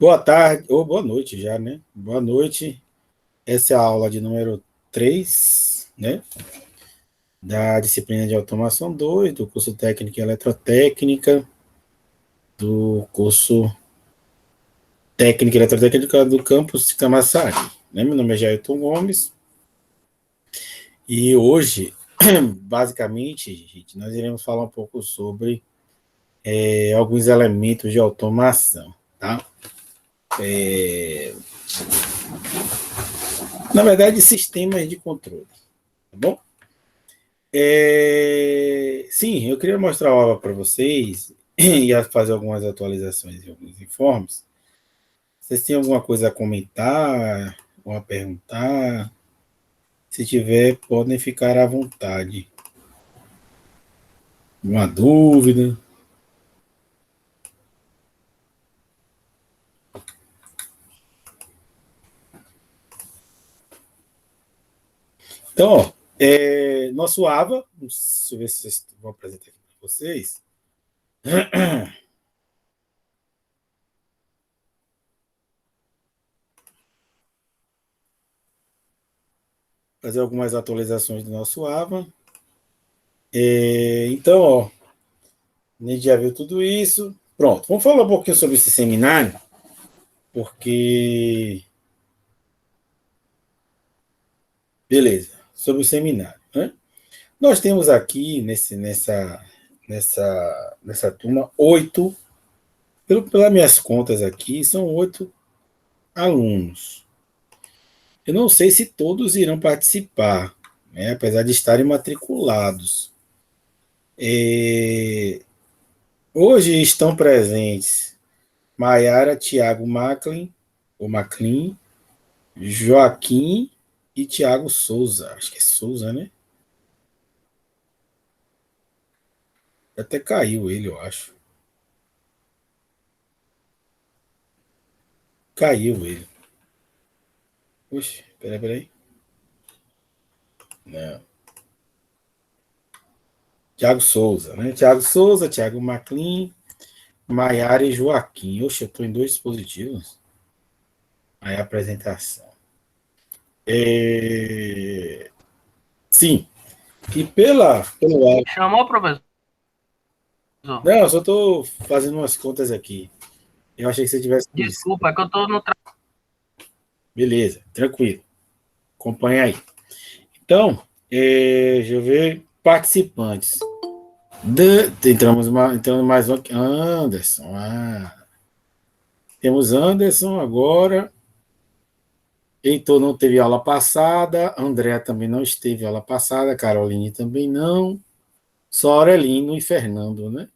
Boa tarde, ou boa noite já, né? Boa noite. Essa é a aula de número 3, né? Da disciplina de automação 2, do curso técnico em eletrotécnica, do curso técnico em eletrotécnica do campus de Camaçari. Né? Meu nome é Jailton Gomes. E hoje, basicamente, gente, nós iremos falar um pouco sobre alguns elementos de automação, tá? Na verdade, sistemas de controle, tá bom? Sim, eu queria mostrar a aula para vocês e fazer algumas atualizações e alguns informes. Vocês têm alguma coisa a comentar ou a perguntar? Se tiver, podem ficar à vontade. Uma dúvida? Então, ó, nosso AVA, deixa eu ver se vocês vão apresentar aqui para vocês. Fazer algumas atualizações do nosso AVA. Então, ó, a gente já viu tudo isso. Pronto, vamos falar um pouquinho sobre esse seminário, porque. Beleza, sobre o seminário. Né? Nós temos aqui nessa turma 8, pelas minhas contas aqui, são 8 alunos. Eu não sei se todos irão participar, né, apesar de estarem matriculados. Hoje estão presentes Maiara, Tiago Maclin, Joaquim e Tiago Souza. Acho que é Souza, né? Até caiu ele, eu acho. Caiu ele. Oxe, peraí. Não. Tiago Souza, né? Tiago Souza, Tiago Maclin, Maiara e Joaquim. Oxe, eu estou em 2 dispositivos. Aí a apresentação. Sim. E pelo. Chamou, professor? Não, eu só estou fazendo umas contas aqui. Eu achei que você tivesse visto. Desculpa, é que eu estou no Beleza, tranquilo. Acompanha aí. Então, deixa eu ver. Participantes. Entrando mais um aqui. Anderson. Temos Anderson agora. Heitor não teve aula passada. André também não esteve aula passada. Caroline também não. Só Aurelino e Fernando, né?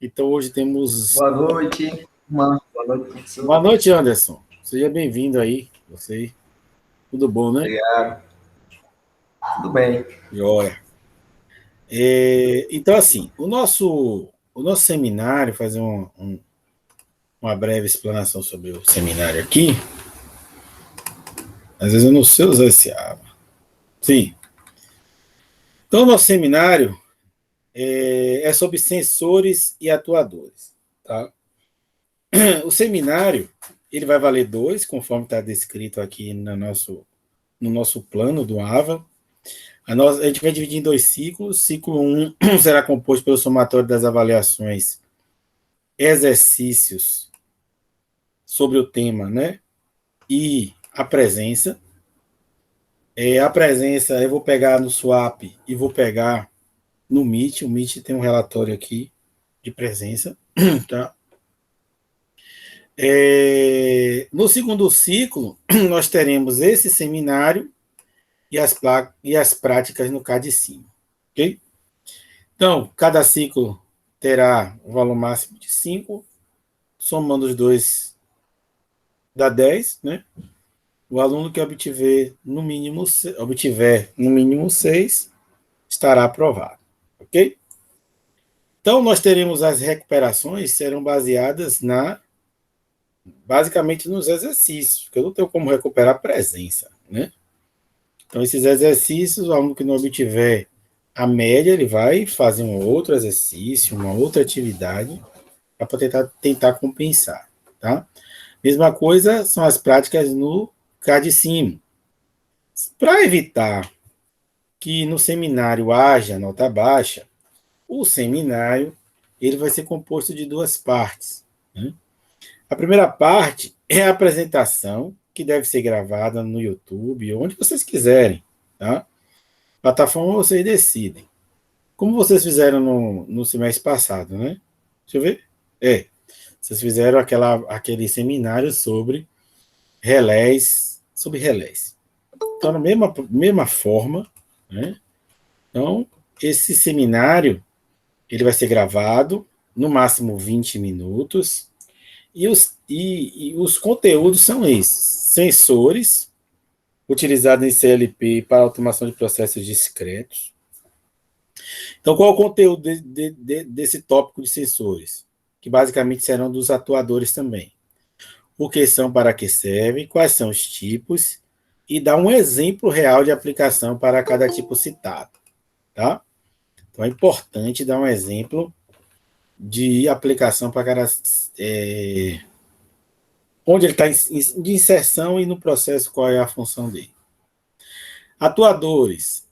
Então hoje temos. Boa noite, irmã. Boa noite, professor. Boa noite, Anderson. Seja bem-vindo aí. Você. Tudo bom, né? Obrigado. Tudo bem. Joia. Então, assim, o nosso seminário, fazer uma breve explanação sobre o seminário aqui. Às vezes eu não sei usar esse aba. Sim. Então, o nosso seminário é sobre sensores e atuadores. Tá? O seminário ele vai valer 2, conforme está descrito aqui no nosso plano do AVA. A gente vai dividir em 2 ciclos. Ciclo 1 será composto pelo somatório das avaliações, exercícios sobre o tema, né? E a presença. A presença eu vou pegar no Swap e vou pegar no Meet. O Meet tem um relatório aqui de presença, tá? No segundo ciclo, nós teremos esse seminário e as práticas no CAD de cima, ok? Então, cada ciclo terá um valor máximo de 5, somando os dois dá 10, né? O aluno que obtiver no mínimo 6 estará aprovado, ok? Então, nós teremos as recuperações, serão baseadas basicamente nos exercícios, porque eu não tenho como recuperar a presença, né? Então, esses exercícios, o aluno que não obtiver a média, ele vai fazer um outro exercício, uma outra atividade, para tentar compensar, tá? Mesma coisa são as práticas no CADCIM. Para evitar que no seminário haja nota baixa, o seminário ele vai ser composto de duas partes, né? A primeira parte é a apresentação, que deve ser gravada no YouTube, onde vocês quiserem, tá? Plataforma vocês decidem. Como vocês fizeram no semestre passado, né? Deixa eu ver. Vocês fizeram aquele seminário sobre relés, sobre relés. Então, da mesma forma, né? Então, esse seminário, ele vai ser gravado, no máximo 20 minutos, e os conteúdos são esses. Sensores, utilizados em CLP para automação de processos discretos. Então, qual é o conteúdo desse tópico de sensores? Que basicamente serão dos atuadores também. O que são, para que servem, quais são os tipos, e dar um exemplo real de aplicação para cada tipo citado. Tá? Então, é importante dar um exemplo de aplicação para cada... onde ele está de inserção e no processo qual é a função dele. Atuadores,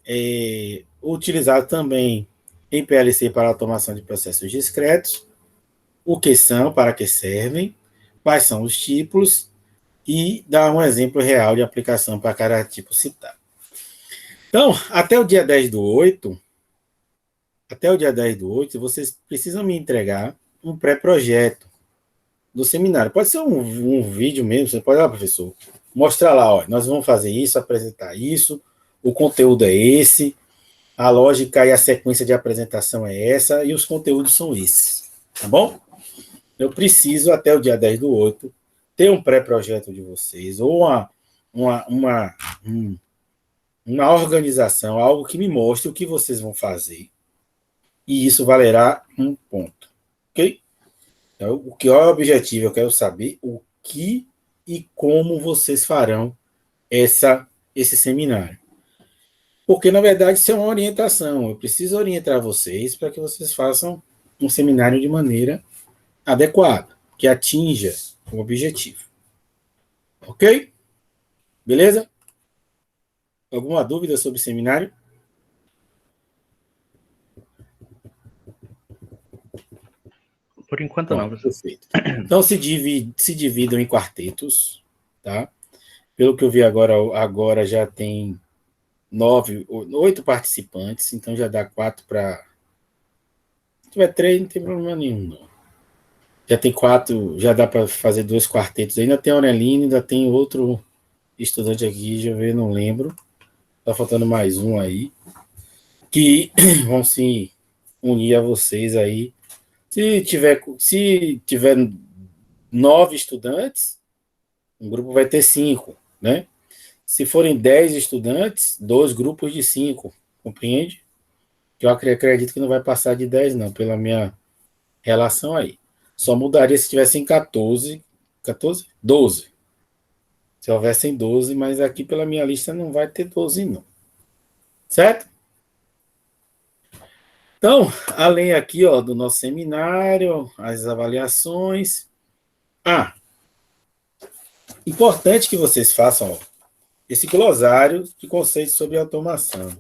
utilizado também em PLC para automação de processos discretos, o que são, para que servem, quais são os tipos, e dar um exemplo real de aplicação para cada tipo citado. Então, até o dia 10/8, vocês precisam me entregar um pré-projeto do seminário. Pode ser um vídeo mesmo, você pode, professor, mostrar lá, ó, nós vamos fazer isso, apresentar isso, o conteúdo é esse, a lógica e a sequência de apresentação é essa, e os conteúdos são esses, tá bom? Eu preciso, até o dia 10/8, ter um pré-projeto de vocês, ou uma organização, algo que me mostre o que vocês vão fazer, e isso valerá um ponto, ok? Então, o que é o objetivo? Eu quero saber o que e como vocês farão esse seminário. Porque, na verdade, isso é uma orientação. Eu preciso orientar vocês para que vocês façam um seminário de maneira adequada, que atinja o objetivo. Ok? Beleza? Alguma dúvida sobre o seminário? Por enquanto não, professor. Perfeito. Então, se dividam em quartetos, tá? Pelo que eu vi agora já tem 8 participantes, então já dá 4 para... Se tiver 3, não tem problema nenhum, não. Já tem 4, já dá para fazer 2 quartetos. Ainda tem a Aureline, ainda tem outro estudante aqui, já vi, não lembro. Tá faltando mais um aí, que vão se unir a vocês aí. Se tiver 9 estudantes, um grupo vai ter 5, né? Se forem 10 estudantes, 2 grupos de 5, compreende? Eu acredito que não vai passar de 10, não, pela minha relação aí. Só mudaria se tivessem 14, 12. Se houvessem 12, mas aqui pela minha lista não vai ter 12, não. Certo? Então, além aqui, ó, do nosso seminário, as avaliações. Importante que vocês façam, ó, esse glossário de conceitos sobre automação.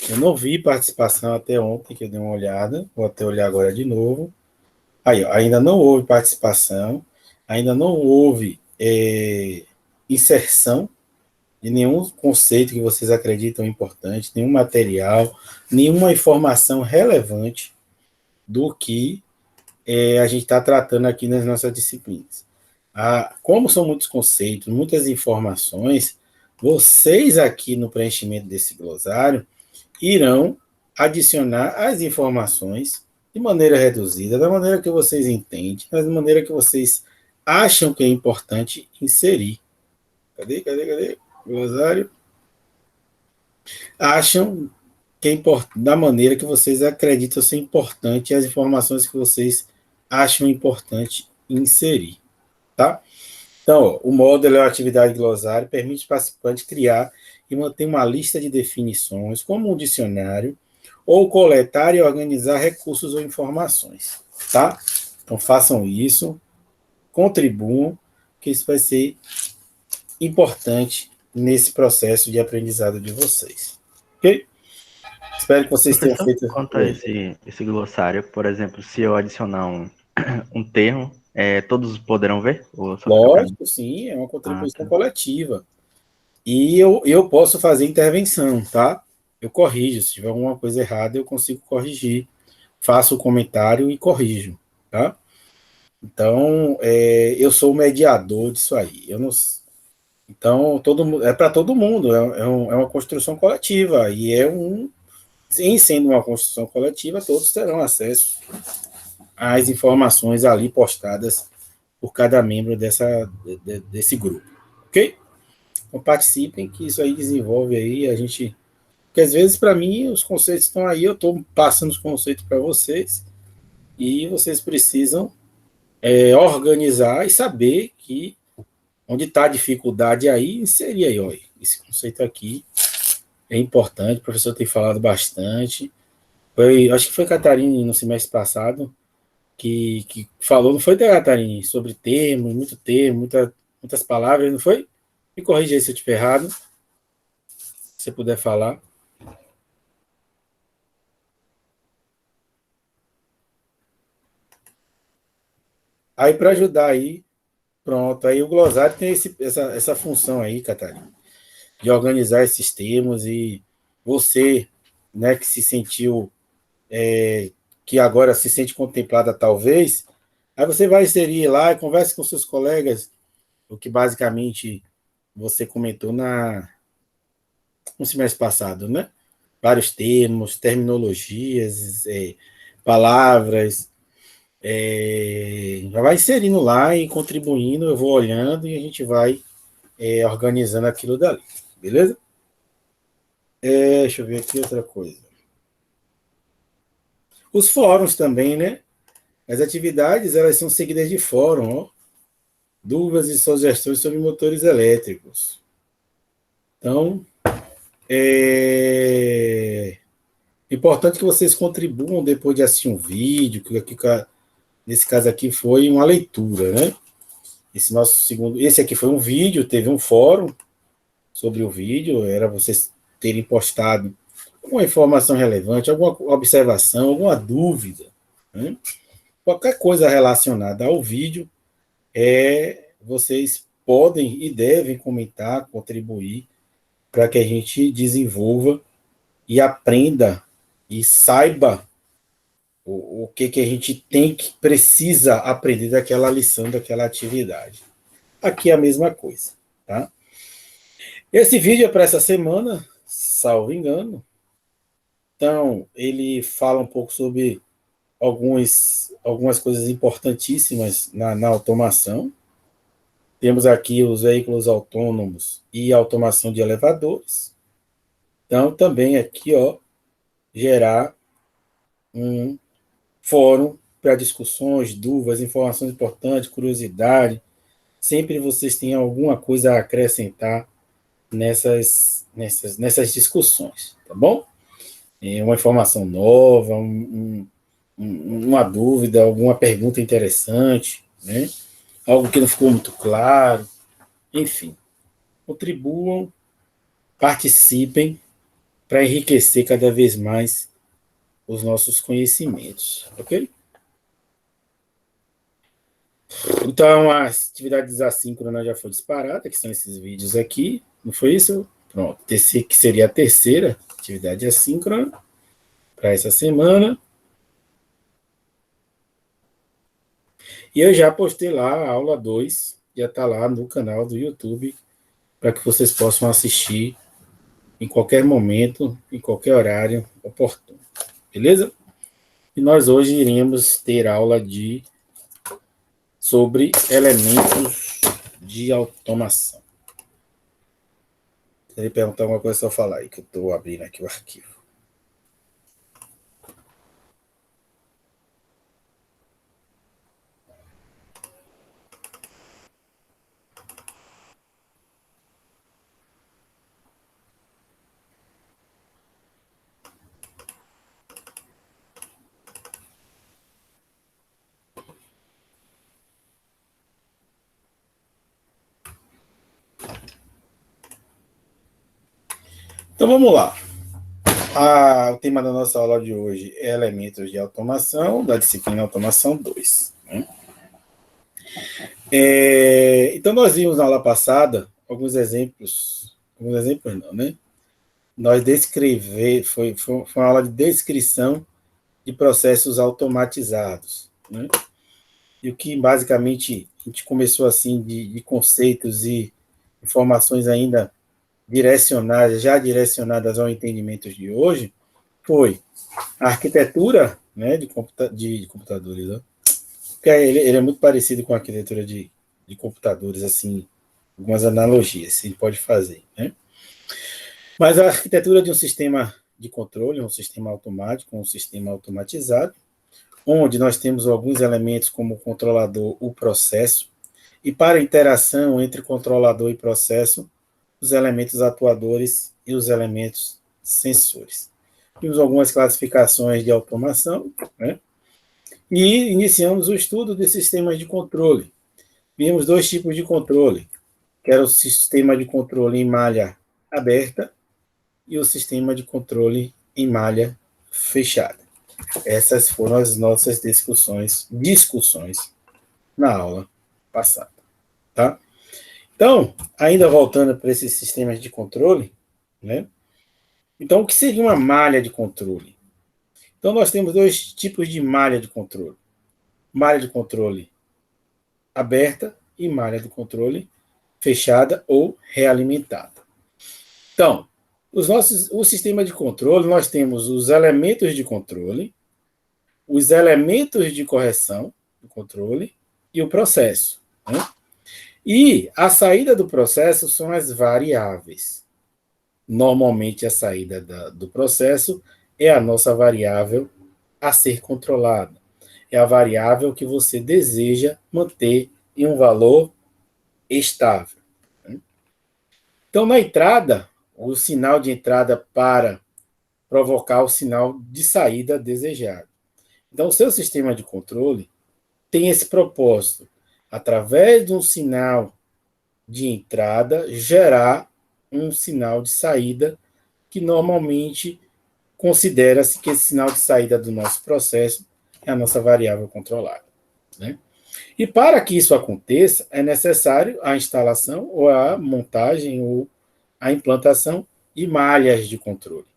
Eu não vi participação até ontem, que eu dei uma olhada, vou até olhar agora de novo. Aí, ó, ainda não houve participação, ainda não houve inserção de nenhum conceito que vocês acreditam importante, nenhum material, nenhuma informação relevante do que a gente está tratando aqui nas nossas disciplinas. Como são muitos conceitos, muitas informações, vocês aqui no preenchimento desse glossário irão adicionar as informações de maneira reduzida, da maneira que vocês entendem, da maneira que vocês acham que é importante inserir. Cadê? Glossário. Acham que é importante, da maneira que vocês acreditam ser importante, as informações que vocês acham importante inserir. Tá? Então, ó, o módulo é a atividade glossário, permite ao participante criar e manter uma lista de definições, como um dicionário, ou coletar e organizar recursos ou informações. Tá? Então, façam isso. contribuam, que isso vai ser importante nesse processo de aprendizado de vocês. Ok? Espero que vocês tenham Professor, feito. quanto a esse glossário, por exemplo, se eu adicionar um termo, todos poderão ver? Ou só fica para mim? Lógico, sim, é uma Ah, contribuição tá. coletiva. E eu posso fazer intervenção, tá? Eu corrijo. Se tiver alguma coisa errada, eu consigo corrigir. Faço o comentário e corrijo, tá? Então, eu sou o mediador disso aí. Eu não, então, é para todo mundo. É uma construção coletiva. E em sendo uma construção coletiva, todos terão acesso às informações ali postadas por cada membro desse grupo. Ok? Então, participem, que isso aí desenvolve aí a gente. Porque às vezes, para mim, os conceitos estão aí, eu estou passando os conceitos para vocês, e vocês precisam organizar e saber que onde está a dificuldade aí, inserir aí, ó, esse conceito aqui é importante, o professor tem falado bastante. Acho que foi Catarina no semestre passado que falou, não foi, Catarina, sobre termo, muitas palavras, não foi? Me corrija aí se eu estiver errado, se você puder falar. Aí, para ajudar aí, pronto, aí o glossário tem essa função aí, Catarina, de organizar esses termos e você, né, que se sentiu, que agora se sente contemplada talvez, aí você vai inserir lá e converse com seus colegas, o que basicamente você comentou no semestre passado, né? Vários termos, terminologias, palavras, já vai inserindo lá e contribuindo, eu vou olhando e a gente vai organizando aquilo dali, beleza? Deixa eu ver aqui outra coisa. Os fóruns também, né? As atividades, elas são seguidas de fórum, ó. Dúvidas e sugestões sobre motores elétricos. Então, é importante que vocês contribuam depois de assistir um vídeo, nesse caso aqui foi uma leitura, né? Esse aqui foi um vídeo, teve um fórum sobre o vídeo, era vocês terem postado alguma informação relevante, alguma observação, alguma dúvida, né? Qualquer coisa relacionada ao vídeo, vocês podem e devem comentar, contribuir para que a gente desenvolva e aprenda e saiba o que a gente precisa aprender daquela lição, daquela atividade. Aqui é a mesma coisa, tá? Esse vídeo é para essa semana, salvo engano. Então, ele fala um pouco sobre algumas coisas importantíssimas na automação. Temos aqui os veículos autônomos e automação de elevadores. Então, também aqui, ó, gerar um fórum para discussões, dúvidas, informações importantes, curiosidade. Sempre vocês têm alguma coisa a acrescentar nessas discussões, tá bom? Uma informação nova, uma dúvida, alguma pergunta interessante, né? Algo que não ficou muito claro, enfim. Contribuam, participem para enriquecer cada vez mais os nossos conhecimentos, ok? Então, as atividades assíncronas já foi disparada, que são esses vídeos aqui, não foi isso? Pronto, esse que seria a terceira atividade assíncrona para essa semana. E eu já postei lá a aula 2, já está lá no canal do YouTube, para que vocês possam assistir em qualquer momento, em qualquer horário oportuno. Beleza? E nós hoje iremos ter aula sobre elementos de automação. Se ele perguntar alguma coisa, é só falar aí, que eu estou abrindo aqui o arquivo. Então vamos lá. O tema da nossa aula de hoje é elementos de automação, da disciplina Automação 2. Né? Então nós vimos na aula passada alguns exemplos não, né? Nós foi uma aula de descrição de processos automatizados, né? E o que basicamente a gente começou assim de conceitos e informações ainda já direcionadas ao entendimento de hoje, foi a arquitetura, né, de computadores. Né? Ele é muito parecido com a arquitetura de computadores, assim, algumas analogias que a gente pode fazer. Né? Mas a arquitetura de um sistema de controle, um sistema automático, um sistema automatizado, onde nós temos alguns elementos como o controlador, o processo, e para a interação entre controlador e processo, os elementos atuadores e os elementos sensores. Temos algumas classificações de automação, né? E iniciamos o estudo de sistemas de controle. Vimos dois tipos de controle, que era o sistema de controle em malha aberta e o sistema de controle em malha fechada. Essas foram as nossas discussões na aula passada, tá? Então, ainda voltando para esses sistemas de controle, né? Então, o que seria uma malha de controle? Então, nós temos dois tipos de malha de controle. Malha de controle aberta e malha de controle fechada ou realimentada. Então, o sistema de controle, nós temos os elementos de controle, os elementos de correção do controle e o processo. Né? E a saída do processo são as variáveis. Normalmente, a saída do processo é a nossa variável a ser controlada. É a variável que você deseja manter em um valor estável. Então, na entrada, o sinal de entrada para provocar o sinal de saída desejado. Então, o seu sistema de controle tem esse propósito, através de um sinal de entrada, gerar um sinal de saída, que normalmente considera-se que esse sinal de saída do nosso processo é a nossa variável controlada. Né? E para que isso aconteça, é necessário a instalação ou a montagem ou a implantação de malhas de controle.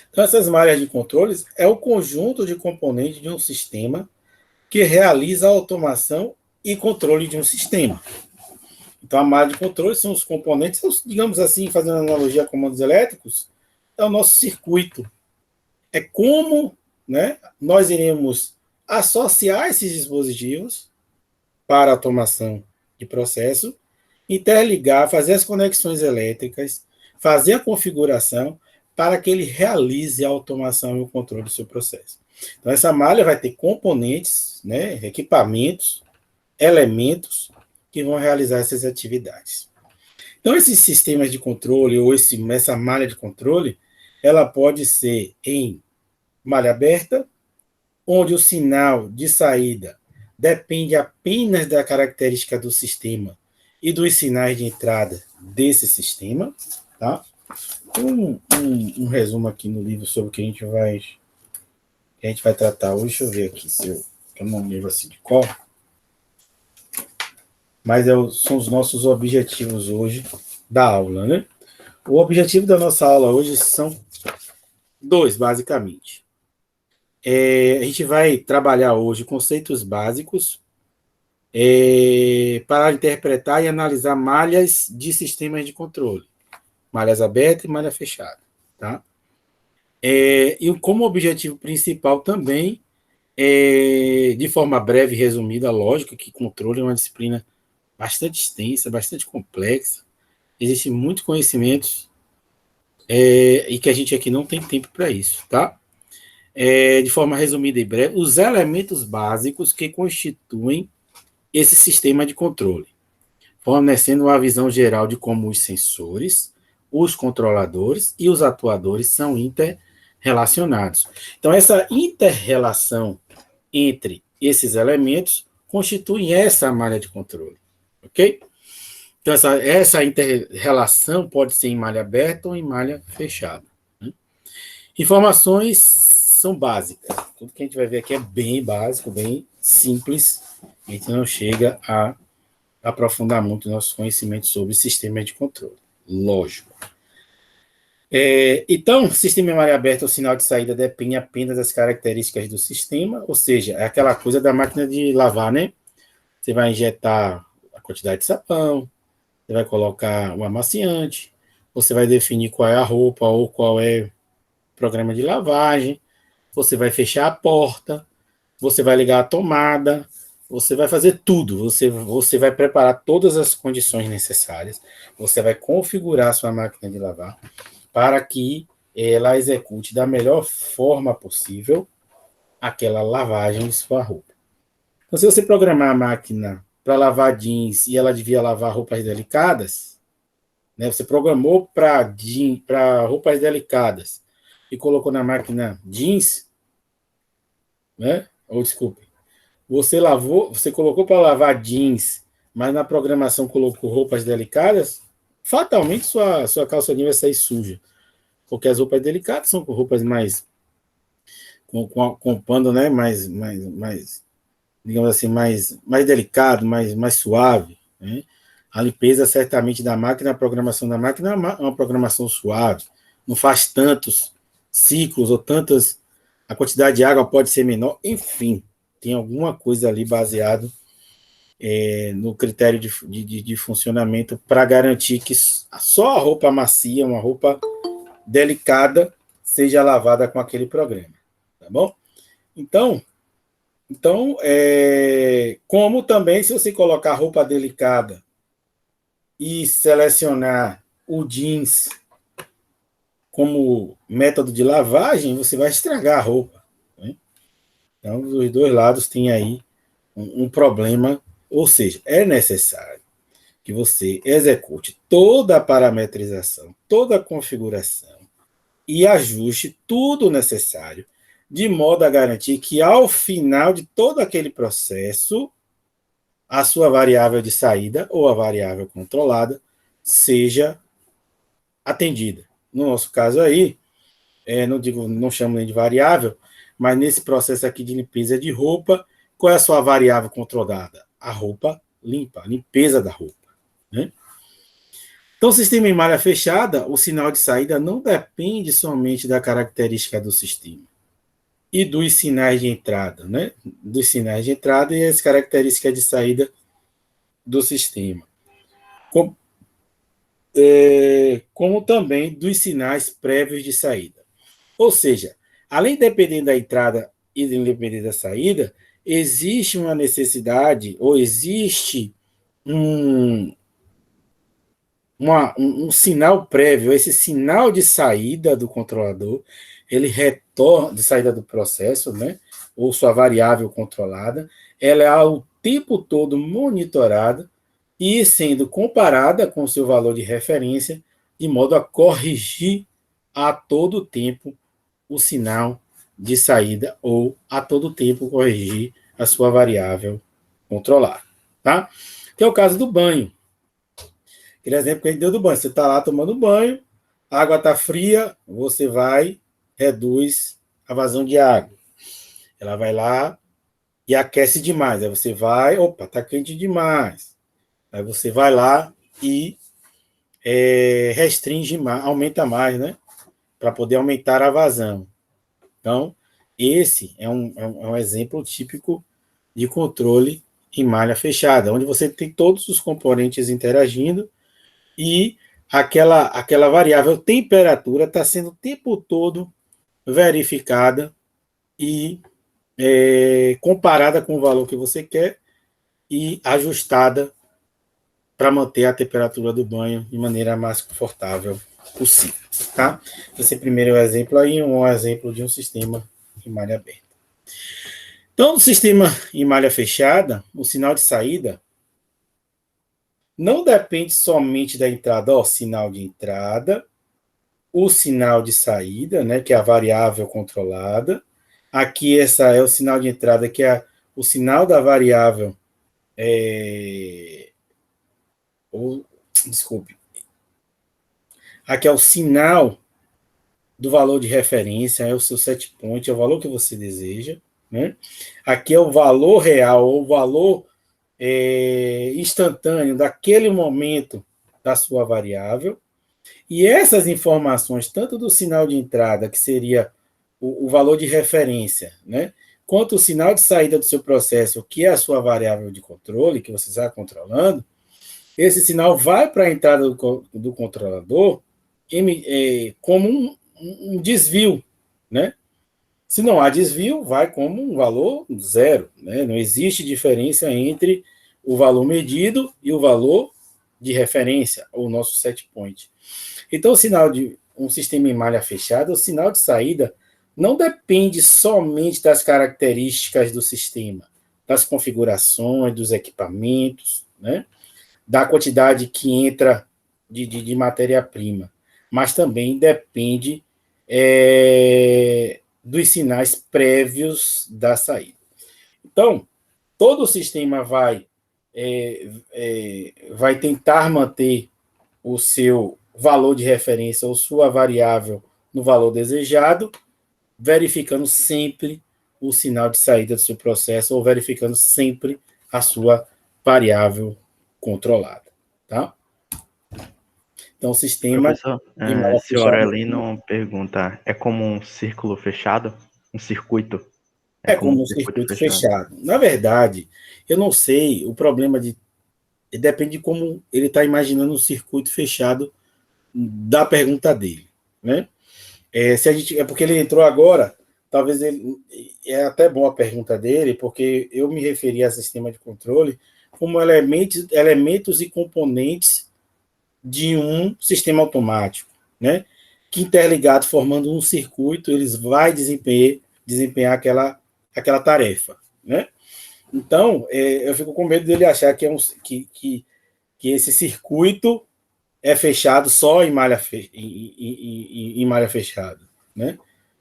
Então, essas malhas de controles é o conjunto de componentes de um sistema que realiza a automação e controle de um sistema. Então, a malha de controle são os componentes, digamos assim, fazendo analogia a comandos elétricos, é o nosso circuito. É como, né, nós iremos associar esses dispositivos para a automação de processo, interligar, fazer as conexões elétricas, fazer a configuração para que ele realize a automação e o controle do seu processo. Então, essa malha vai ter componentes, né, equipamentos, elementos que vão realizar essas atividades. Então, esses sistemas de controle, ou essa malha de controle, ela pode ser em malha aberta, onde o sinal de saída depende apenas da característica do sistema e dos sinais de entrada desse sistema. Tá? Um resumo aqui no livro sobre o que a gente vai tratar hoje. Deixa eu ver aqui, se eu não lembro assim de qual. Mas são os nossos objetivos hoje da aula, né? O objetivo da nossa aula hoje são dois, basicamente. A gente vai trabalhar hoje conceitos básicos para interpretar e analisar malhas de sistemas de controle. Malhas abertas e malha fechada. Tá? E como objetivo principal também, de forma breve e resumida, lógico que controle é uma disciplina bastante extensa, bastante complexa. Existem muitos conhecimentos e que a gente aqui não tem tempo para isso, tá? De forma resumida e breve, os elementos básicos que constituem esse sistema de controle, fornecendo uma visão geral de como os sensores, os controladores e os atuadores são interrelacionados. Então, essa interrelação entre esses elementos constitui essa malha de controle, ok? Então, essa inter-relação pode ser em malha aberta ou em malha fechada. Né? Informações são básicas. Tudo que a gente vai ver aqui é bem básico, bem simples. A gente não chega a aprofundar muito nossos conhecimentos sobre sistemas de controle. Lógico. Então, sistema em malha aberta, o sinal de saída depende apenas das características do sistema, ou seja, é aquela coisa da máquina de lavar, né? Você vai injetar a quantidade de sabão, você vai colocar o amaciante, você vai definir qual é a roupa ou qual é o programa de lavagem, você vai fechar a porta, você vai ligar a tomada, você vai fazer tudo, você vai preparar todas as condições necessárias, você vai configurar a sua máquina de lavar para que ela execute da melhor forma possível aquela lavagem de sua roupa. Então, se você programar a máquina para lavar jeans e ela devia lavar roupas delicadas, né, você programou para roupas delicadas e colocou na máquina jeans, né? Ou desculpe, você colocou para lavar jeans, mas na programação colocou roupas delicadas, fatalmente sua calça jeans vai sair suja. Porque as roupas delicadas são roupas mais com pano, né? Mais, digamos assim, mais delicado, mais suave. Né? A limpeza certamente da máquina, a programação da máquina é uma programação suave. Não faz tantos ciclos ou tantas. A quantidade de água pode ser menor, enfim, tem alguma coisa ali baseado no critério de funcionamento para garantir que só a roupa macia, uma roupa delicada, seja lavada com aquele programa, tá bom? Então como também se você colocar roupa delicada e selecionar o jeans como método de lavagem, você vai estragar a roupa. Né? Então, os dois lados têm aí um problema, ou seja, é necessário que você execute toda a parametrização, toda a configuração e ajuste tudo necessário, de modo a garantir que, ao final de todo aquele processo, a sua variável de saída ou a variável controlada seja atendida. No nosso caso aí, não chamo nem de variável, mas nesse processo aqui de limpeza de roupa, qual é a sua variável controlada? A roupa limpa, a limpeza da roupa. Né? Então, o sistema em malha fechada, o sinal de saída não depende somente da característica do sistema e dos sinais de entrada, né? Dos sinais de entrada e as características de saída do sistema. Como também dos sinais prévios de saída. Ou seja, além de depender da entrada e de depender da saída, existe uma necessidade ou existe um sinal prévio, esse sinal de saída do controlador, ele retorna, de saída do processo, né, ou sua variável controlada, ela é ao tempo todo monitorada e sendo comparada com o seu valor de referência, de modo a corrigir a todo tempo o sinal de saída ou a todo tempo corrigir a sua variável controlada. Tá? Que é o caso do banho. Aquele exemplo que a gente deu do banho. Você está lá tomando banho, a água está fria, você reduz a vazão de água. Ela vai lá e aquece demais. Aí você opa, está quente demais. Aí você vai lá e restringe mais, aumenta mais, né? Para poder aumentar a vazão. Então, esse é um exemplo típico de controle em malha fechada, onde você tem todos os componentes interagindo e aquela variável temperatura está sendo o tempo todo verificada e comparada com o valor que você quer e ajustada para manter a temperatura do banho de maneira mais confortável possível. Tá? Esse primeiro exemplo aí é um exemplo de um sistema em malha aberta. Então, no sistema em malha fechada, o sinal de saída não depende somente da entrada, sinal de entrada, o sinal de saída, né, que é a variável controlada. Aqui essa é o sinal de entrada, que é o sinal da variável, desculpe, aqui é o sinal do valor de referência, é o seu set point, é o valor que você deseja, né? Aqui é o valor real, ou o valor instantâneo daquele momento da sua variável. E essas informações, tanto do sinal de entrada, que seria o valor de referência, né? Quanto o sinal de saída do seu processo, que é a sua variável de controle, que você está controlando, esse sinal vai para a entrada do controlador como um desvio, né? Se não há desvio, vai como um valor zero, né? Não existe diferença entre o valor medido e o valor de referência, ou nosso set point. Então, o sinal de um sistema em malha fechada, o sinal de saída não depende somente das características do sistema, das configurações, dos equipamentos, né? Da quantidade que entra de matéria-prima, mas também depende dos sinais prévios da saída. Então, todo o sistema vai tentar manter o seu valor de referência ou sua variável no valor desejado, verificando sempre o sinal de saída do seu processo ou verificando sempre a sua variável controlada, tá? Então, o sistema... Professor, se o Aurelino pergunta, é como um círculo fechado? Um circuito? É como um circuito fechado. Na verdade, eu não sei, o problema depende de como ele está imaginando um circuito fechado da pergunta dele, né? É porque ele entrou agora, talvez é até boa a pergunta dele, porque eu me referi a sistema de controle como elementos e componentes de um sistema automático, né? Que interligado, formando um circuito, eles vão desempenhar aquela tarefa, né? Então, eu fico com medo dele achar que esse circuito é fechado só em malha fechada, né?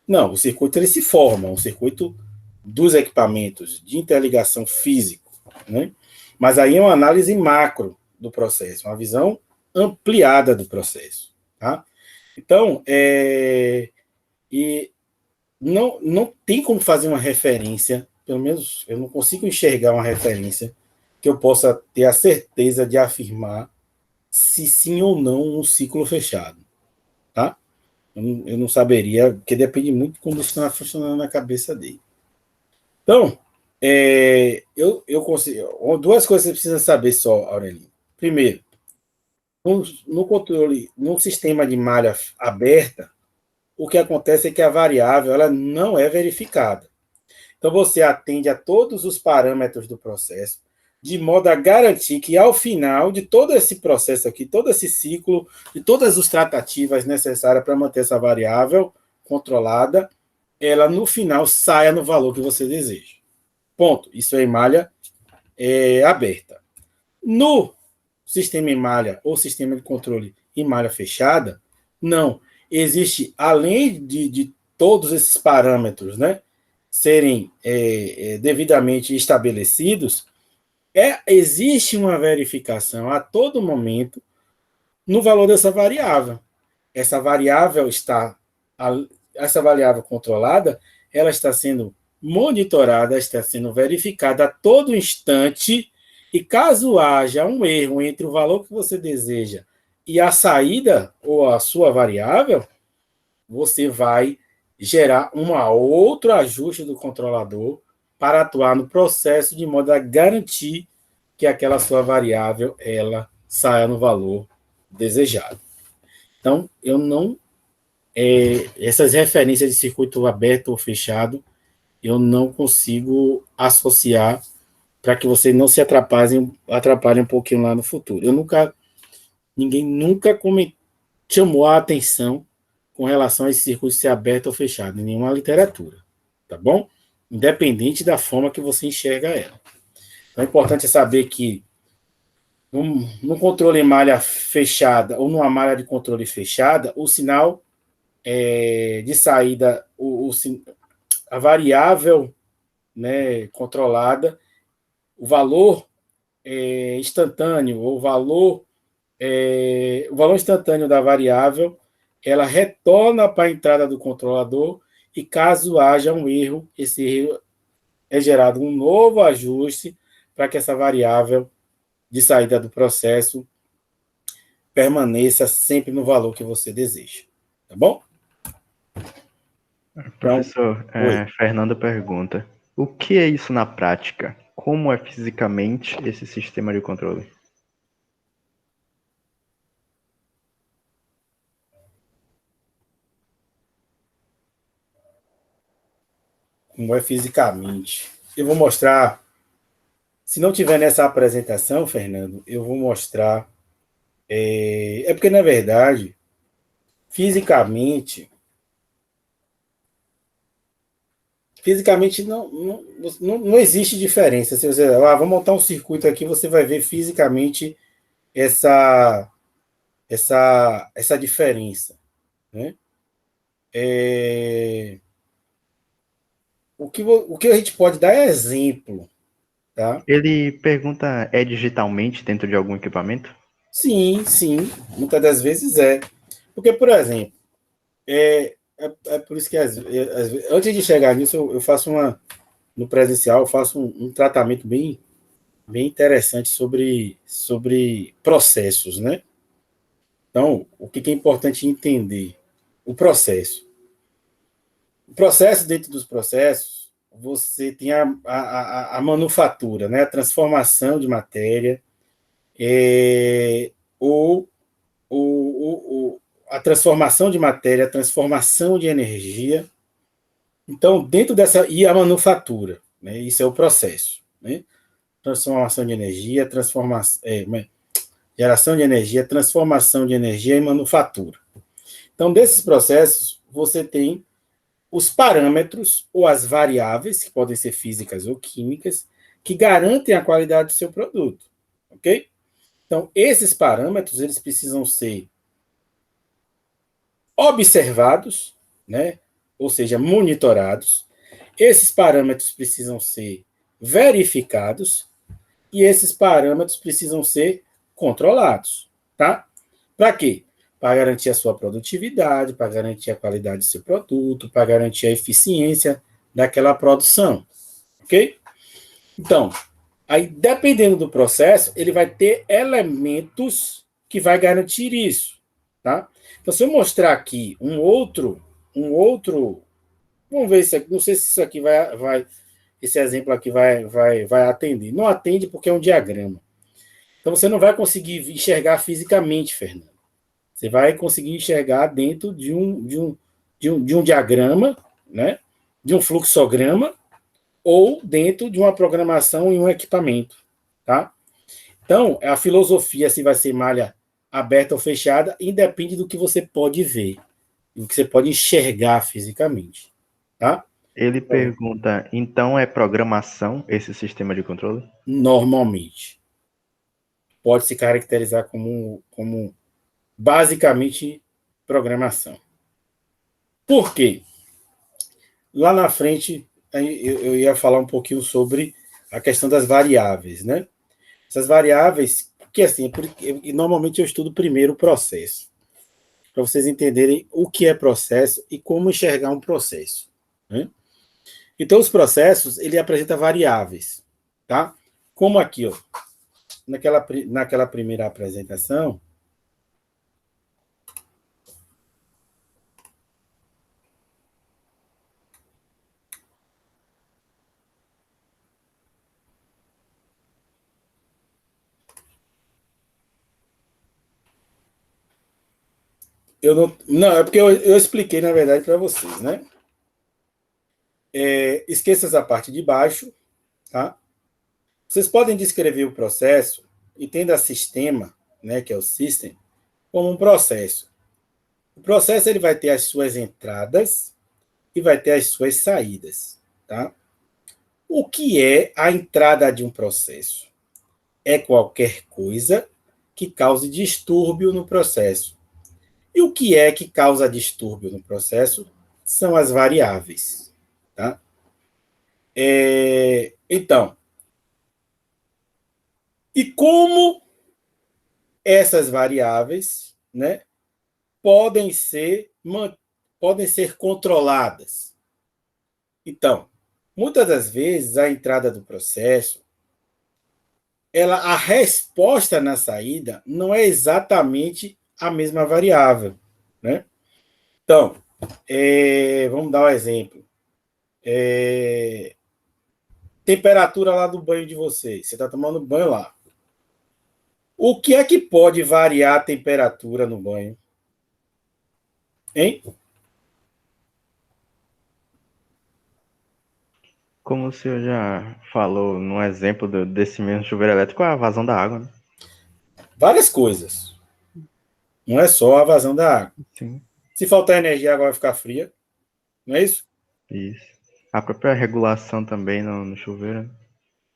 Não, o circuito ele se forma, um circuito dos equipamentos de interligação físico, né? Mas aí é uma análise macro do processo, uma visão ampliada do processo, tá? Então, e não tem como fazer uma referência, pelo menos eu não consigo enxergar uma referência que eu possa ter a certeza de afirmar se sim ou não um ciclo fechado, tá? Eu não saberia, porque depende muito de como está funcionando na cabeça dele. Então, eu consigo... Duas coisas que você precisa saber só, Aurelino. Primeiro, no controle, no sistema de malha aberta, o que acontece é que a variável ela não é verificada. Então, você atende a todos os parâmetros do processo, de modo a garantir que, ao final de todo esse processo aqui, todo esse ciclo, de todas as tratativas necessárias para manter essa variável controlada, ela, no final, saia no valor que você deseja. Ponto. Isso é em malha aberta. No sistema em malha ou sistema de controle em malha fechada, não. Existe, além de todos esses parâmetros, né, serem devidamente estabelecidos, existe uma verificação a todo momento no valor dessa variável. Essa variável controlada, ela está sendo monitorada, está sendo verificada a todo instante, e caso haja um erro entre o valor que você deseja e a saída ou a sua variável, você vai gerar um outro ajuste do controlador para atuar no processo de modo a garantir que aquela sua variável ela saia no valor desejado. Então, eu não... essas referências de circuito aberto ou fechado, eu não consigo associar para que você não se atrapalhe um pouquinho lá no futuro. Ninguém nunca chamou a atenção com relação a esse circuito ser aberto ou fechado, em nenhuma literatura, tá bom? Independente da forma que você enxerga ela. Então, é importante saber que no controle em malha fechada ou numa malha de controle fechada, o sinal de saída, a variável, né, controlada, o valor instantâneo ou o valor o valor instantâneo da variável, ela retorna para a entrada do controlador e caso haja um erro, esse erro é gerado um novo ajuste para que essa variável de saída do processo permaneça sempre no valor que você deseja. Tá bom? Professor, Oi. Fernando pergunta: o que é isso na prática? Como é fisicamente esse sistema de controle? Como é fisicamente? Eu vou mostrar. Se não tiver nessa apresentação, Fernando, eu vou mostrar. É porque, na verdade, fisicamente não existe diferença. Se você vamos montar um circuito aqui, você vai ver fisicamente essa diferença. Né? O que a gente pode dar é exemplo. Tá? Ele pergunta: é digitalmente dentro de algum equipamento? Sim, sim. Muitas das vezes é. Porque, por exemplo, é por isso que antes de chegar nisso, eu faço no presencial, eu faço um tratamento bem interessante sobre processos, né? Então, o que é importante entender? O processo. O processo, dentro dos processos, você tem a manufatura, né? A transformação de matéria, ou a transformação de matéria, a transformação de energia. Então, dentro dessa. E a manufatura, né? Isso é o processo. Né? Transformação de energia, geração de energia, transformação de energia e manufatura. Então, desses processos, você tem os parâmetros ou as variáveis, que podem ser físicas ou químicas, que garantem a qualidade do seu produto. Ok? Então, esses parâmetros, eles precisam ser observados, né? Ou seja, monitorados. Esses parâmetros precisam ser verificados e esses parâmetros precisam ser controlados, tá? Para quê? Para garantir a sua produtividade, para garantir a qualidade do seu produto, para garantir a eficiência daquela produção, ok? Então, aí dependendo do processo, ele vai ter elementos que vai garantir isso, tá? Então, se eu mostrar aqui um outro, vamos ver se não sei se isso aqui esse exemplo aqui vai atender. Não atende porque é um diagrama. Então você não vai conseguir enxergar fisicamente, Fernando. Você vai conseguir enxergar dentro de um diagrama, né? De um fluxograma, ou dentro de uma programação em um equipamento. Tá? Então, a filosofia se vai ser malha aberta ou fechada, independe do que você pode ver, do que você pode enxergar fisicamente. Tá? Ele pergunta: então é programação esse sistema de controle? Normalmente. Pode se caracterizar como basicamente programação. Por quê? Lá na frente, eu ia falar um pouquinho sobre a questão das variáveis, né? Essas variáveis, porque assim, normalmente eu estudo primeiro o processo, para vocês entenderem o que é processo e como enxergar um processo. Né? Então, os processos, ele apresenta variáveis, tá? Como aqui, ó, naquela primeira apresentação, não, é porque eu expliquei, na verdade, para vocês, né? Esqueça essa parte de baixo, tá? Vocês podem descrever o processo, e tendo a sistema, né, que é o system, como um processo. O processo ele vai ter as suas entradas e vai ter as suas saídas. Tá? O que é a entrada de um processo? É qualquer coisa que cause distúrbio no processo. E o que é que causa distúrbio no processo? São as variáveis. Tá? Então, e como essas variáveis, né, podem ser controladas. Então, muitas das vezes, a entrada do processo, a resposta na saída não é exatamente a mesma variável, né? Então, vamos dar um exemplo. Temperatura lá do banho de vocês. Você está tomando banho lá. O que é que pode variar a temperatura no banho? Hein? Como o senhor já falou no exemplo desse mesmo chuveiro elétrico, a vazão da água, né? Várias coisas. Não é só a vazão da água. Sim. Se faltar energia, a água vai ficar fria. Não é isso? Isso. A própria regulação também no chuveiro.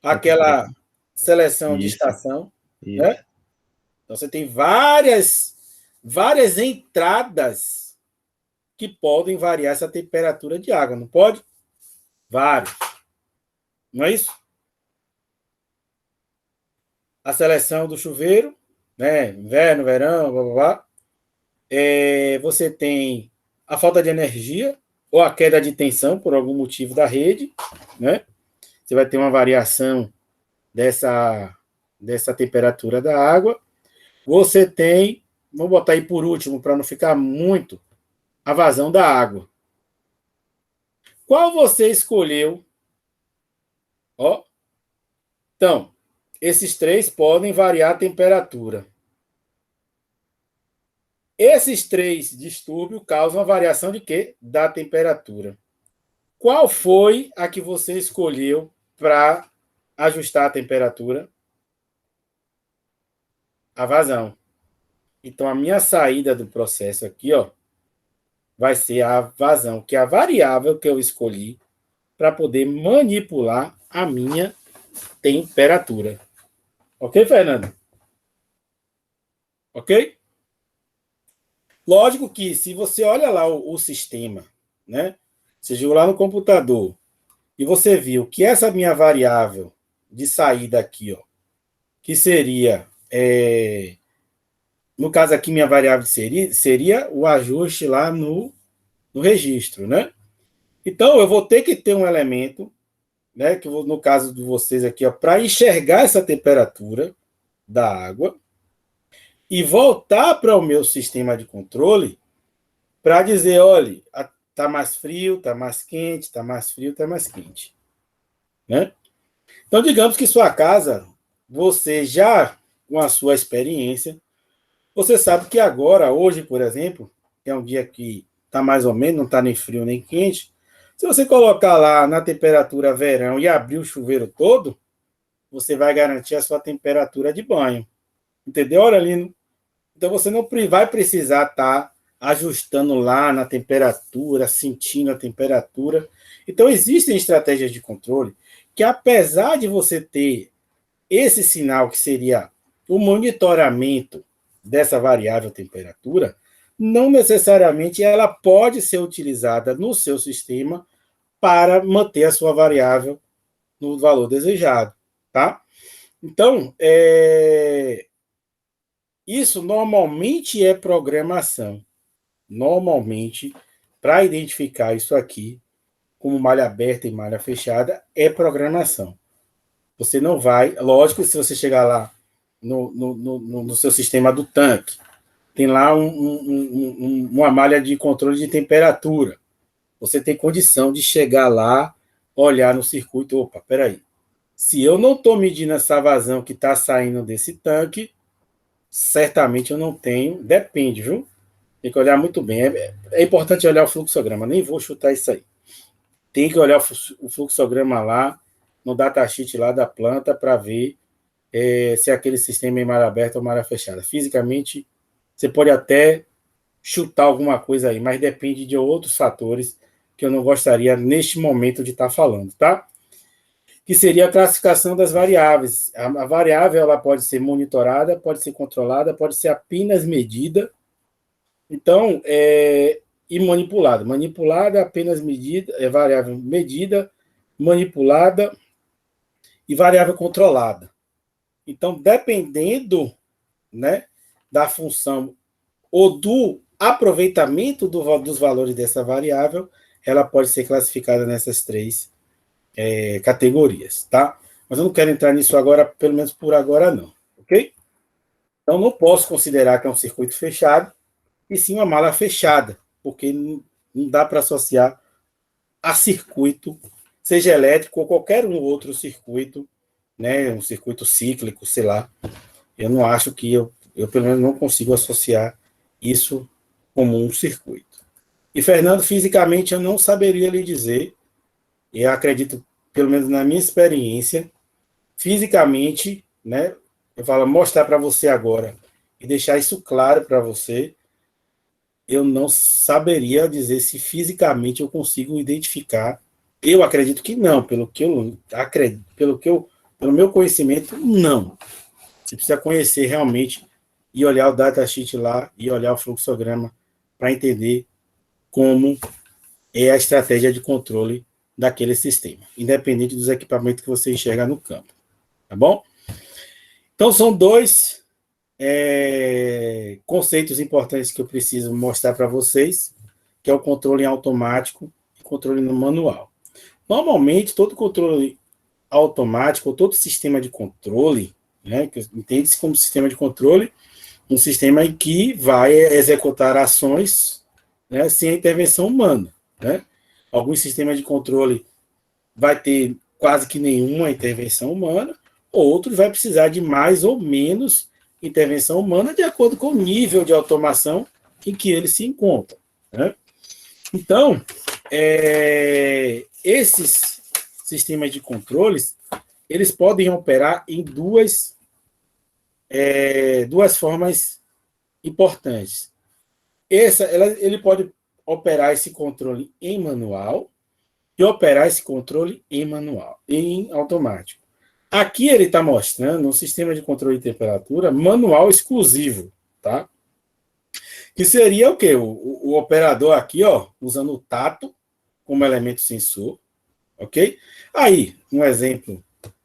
Aquela seleção de Isso, estação. isso. Né? Então, você tem várias entradas que podem variar essa temperatura de água. Não pode? Vários. Não é isso? A seleção do chuveiro, né? Inverno, verão, blá, blá, blá. Você tem a falta de energia ou a queda de tensão por algum motivo da rede, né? Você vai ter uma variação dessa temperatura da água. Você tem, vamos botar aí por último, para não ficar muito, a vazão da água. Qual você escolheu? Ó. Então, esses três podem variar a temperatura. Esses três distúrbios causam a variação de quê? Da temperatura. Qual foi a que você escolheu para ajustar a temperatura? A vazão. Então, a minha saída do processo aqui, ó, vai ser a vazão, que é a variável que eu escolhi para poder manipular a minha temperatura. Ok, Fernando? Ok? Lógico que se você olha lá o sistema, né? Você jogou lá no computador e você viu que essa minha variável de saída aqui, ó, que seria, no caso aqui, minha variável seria o ajuste lá no registro, né? Então, eu vou ter que ter um elemento, né, que no caso de vocês aqui, para enxergar essa temperatura da água e voltar para o meu sistema de controle para dizer, olha, está mais frio, está mais quente, está mais frio, está mais quente. Né? Então, digamos que sua casa, você já, com a sua experiência, você sabe que agora, hoje, por exemplo, que é um dia que está mais ou menos, não está nem frio nem quente, se você colocar lá na temperatura verão e abrir o chuveiro todo, você vai garantir a sua temperatura de banho. Entendeu, Aurelino? Então, você não vai precisar estar ajustando lá na temperatura, sentindo a temperatura. Então, existem estratégias de controle que, apesar de você ter esse sinal que seria o monitoramento dessa variável temperatura, não necessariamente ela pode ser utilizada no seu sistema para manter a sua variável no valor desejado, tá? Então, isso normalmente é programação. Normalmente, para identificar isso aqui, como malha aberta e malha fechada, é programação. Você não vai... Lógico, se você chegar lá no seu sistema do tanque, tem lá uma malha de controle de temperatura. Você tem condição de chegar lá, olhar no circuito, opa, peraí. Se eu não estou medindo essa vazão que está saindo desse tanque, certamente eu não tenho, depende, viu? Tem que olhar muito bem. É importante olhar o fluxograma, nem vou chutar isso aí. Tem que olhar o fluxograma lá, no datasheet lá da planta, para ver se aquele sistema é em malha aberta ou malha fechada. Fisicamente, você pode até chutar alguma coisa aí, mas depende de outros fatores que eu não gostaria, neste momento, de estar falando, tá? Que seria a classificação das variáveis. A variável ela pode ser monitorada, pode ser controlada, pode ser apenas medida. Então, e manipulada. Manipulada, apenas medida, variável medida, manipulada e variável controlada. Então, dependendo, né, da função ou do aproveitamento dos valores dessa variável, ela pode ser classificada nessas três categorias, tá? Mas eu não quero entrar nisso agora, pelo menos por agora não, ok? Então, não posso considerar que é um circuito fechado, e sim uma mala fechada, porque não dá para associar a circuito, seja elétrico ou qualquer um outro circuito, né, um circuito cíclico, sei lá. Eu não acho que eu pelo menos não consigo associar isso como um circuito. E, Fernando, fisicamente eu não saberia lhe dizer, eu acredito, pelo menos na minha experiência, fisicamente, né, eu falo, mostrar para você agora e deixar isso claro para você, eu não saberia dizer se fisicamente eu consigo identificar. Eu acredito que não, pelo que eu acredito, pelo meu conhecimento, não. Você precisa conhecer realmente e olhar o datasheet lá e olhar o fluxograma para entender como é a estratégia de controle daquele sistema, independente dos equipamentos que você enxerga no campo. Tá bom? Então, são dois conceitos importantes que eu preciso mostrar para vocês, que é o controle automático e controle no manual. Normalmente, todo controle automático, ou todo sistema de controle, né, que entende-se como sistema de controle, um sistema em que vai executar ações, né, sem a intervenção humana. Né? Alguns sistemas de controle vai ter quase que nenhuma intervenção humana, outros vai precisar de mais ou menos intervenção humana de acordo com o nível de automação em que ele se encontra. Né? Então, esses sistemas de controles, eles podem operar em duas formas importantes. Ele pode operar esse controle em manual e operar esse controle em automático. Aqui ele está mostrando um sistema de controle de temperatura manual exclusivo, tá? Que seria o quê? O operador aqui, ó, usando o tato como elemento sensor, ok? Aí, um exemplo,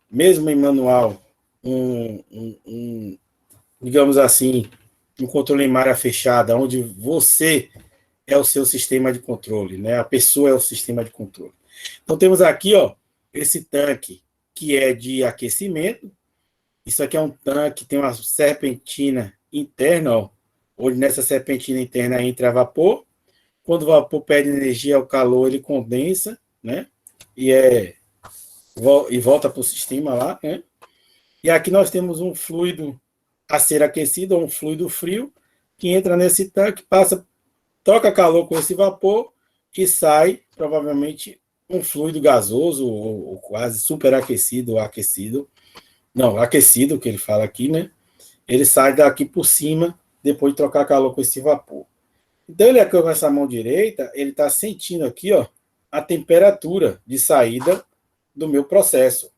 mesmo em manual, digamos assim, um controle em área fechada, onde você é o seu sistema de controle, né? A pessoa é o sistema de controle. Então, temos aqui, ó, esse tanque que é de aquecimento. Isso aqui é um tanque, tem uma serpentina interna, ó, onde nessa serpentina interna entra vapor. Quando o vapor perde energia, o calor ele condensa, né? E volta para o sistema lá, né? E aqui nós temos um fluido a ser aquecido, ou um fluido frio, que entra nesse tanque, troca calor com esse vapor e sai, provavelmente, um fluido gasoso, ou quase superaquecido, ou aquecido. Não, aquecido, que ele fala aqui, né? Ele sai daqui por cima, depois de trocar calor com esse vapor. Então, ele aqui com essa mão direita, ele está sentindo aqui, ó, a temperatura de saída do meu processo.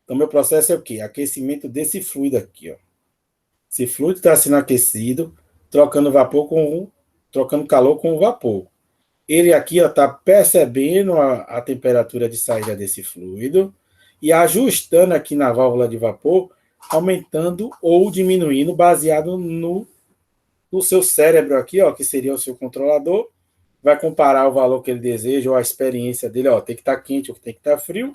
Então, meu processo é o quê? Aquecimento desse fluido aqui, ó. Esse fluido está sendo aquecido, trocando calor com o vapor. Ele aqui está percebendo a temperatura de saída desse fluido e ajustando aqui na válvula de vapor, aumentando ou diminuindo, baseado no seu cérebro aqui, ó, que seria o seu controlador, vai comparar o valor que ele deseja ou a experiência dele, ó, tem que estar quente ou tem que estar frio,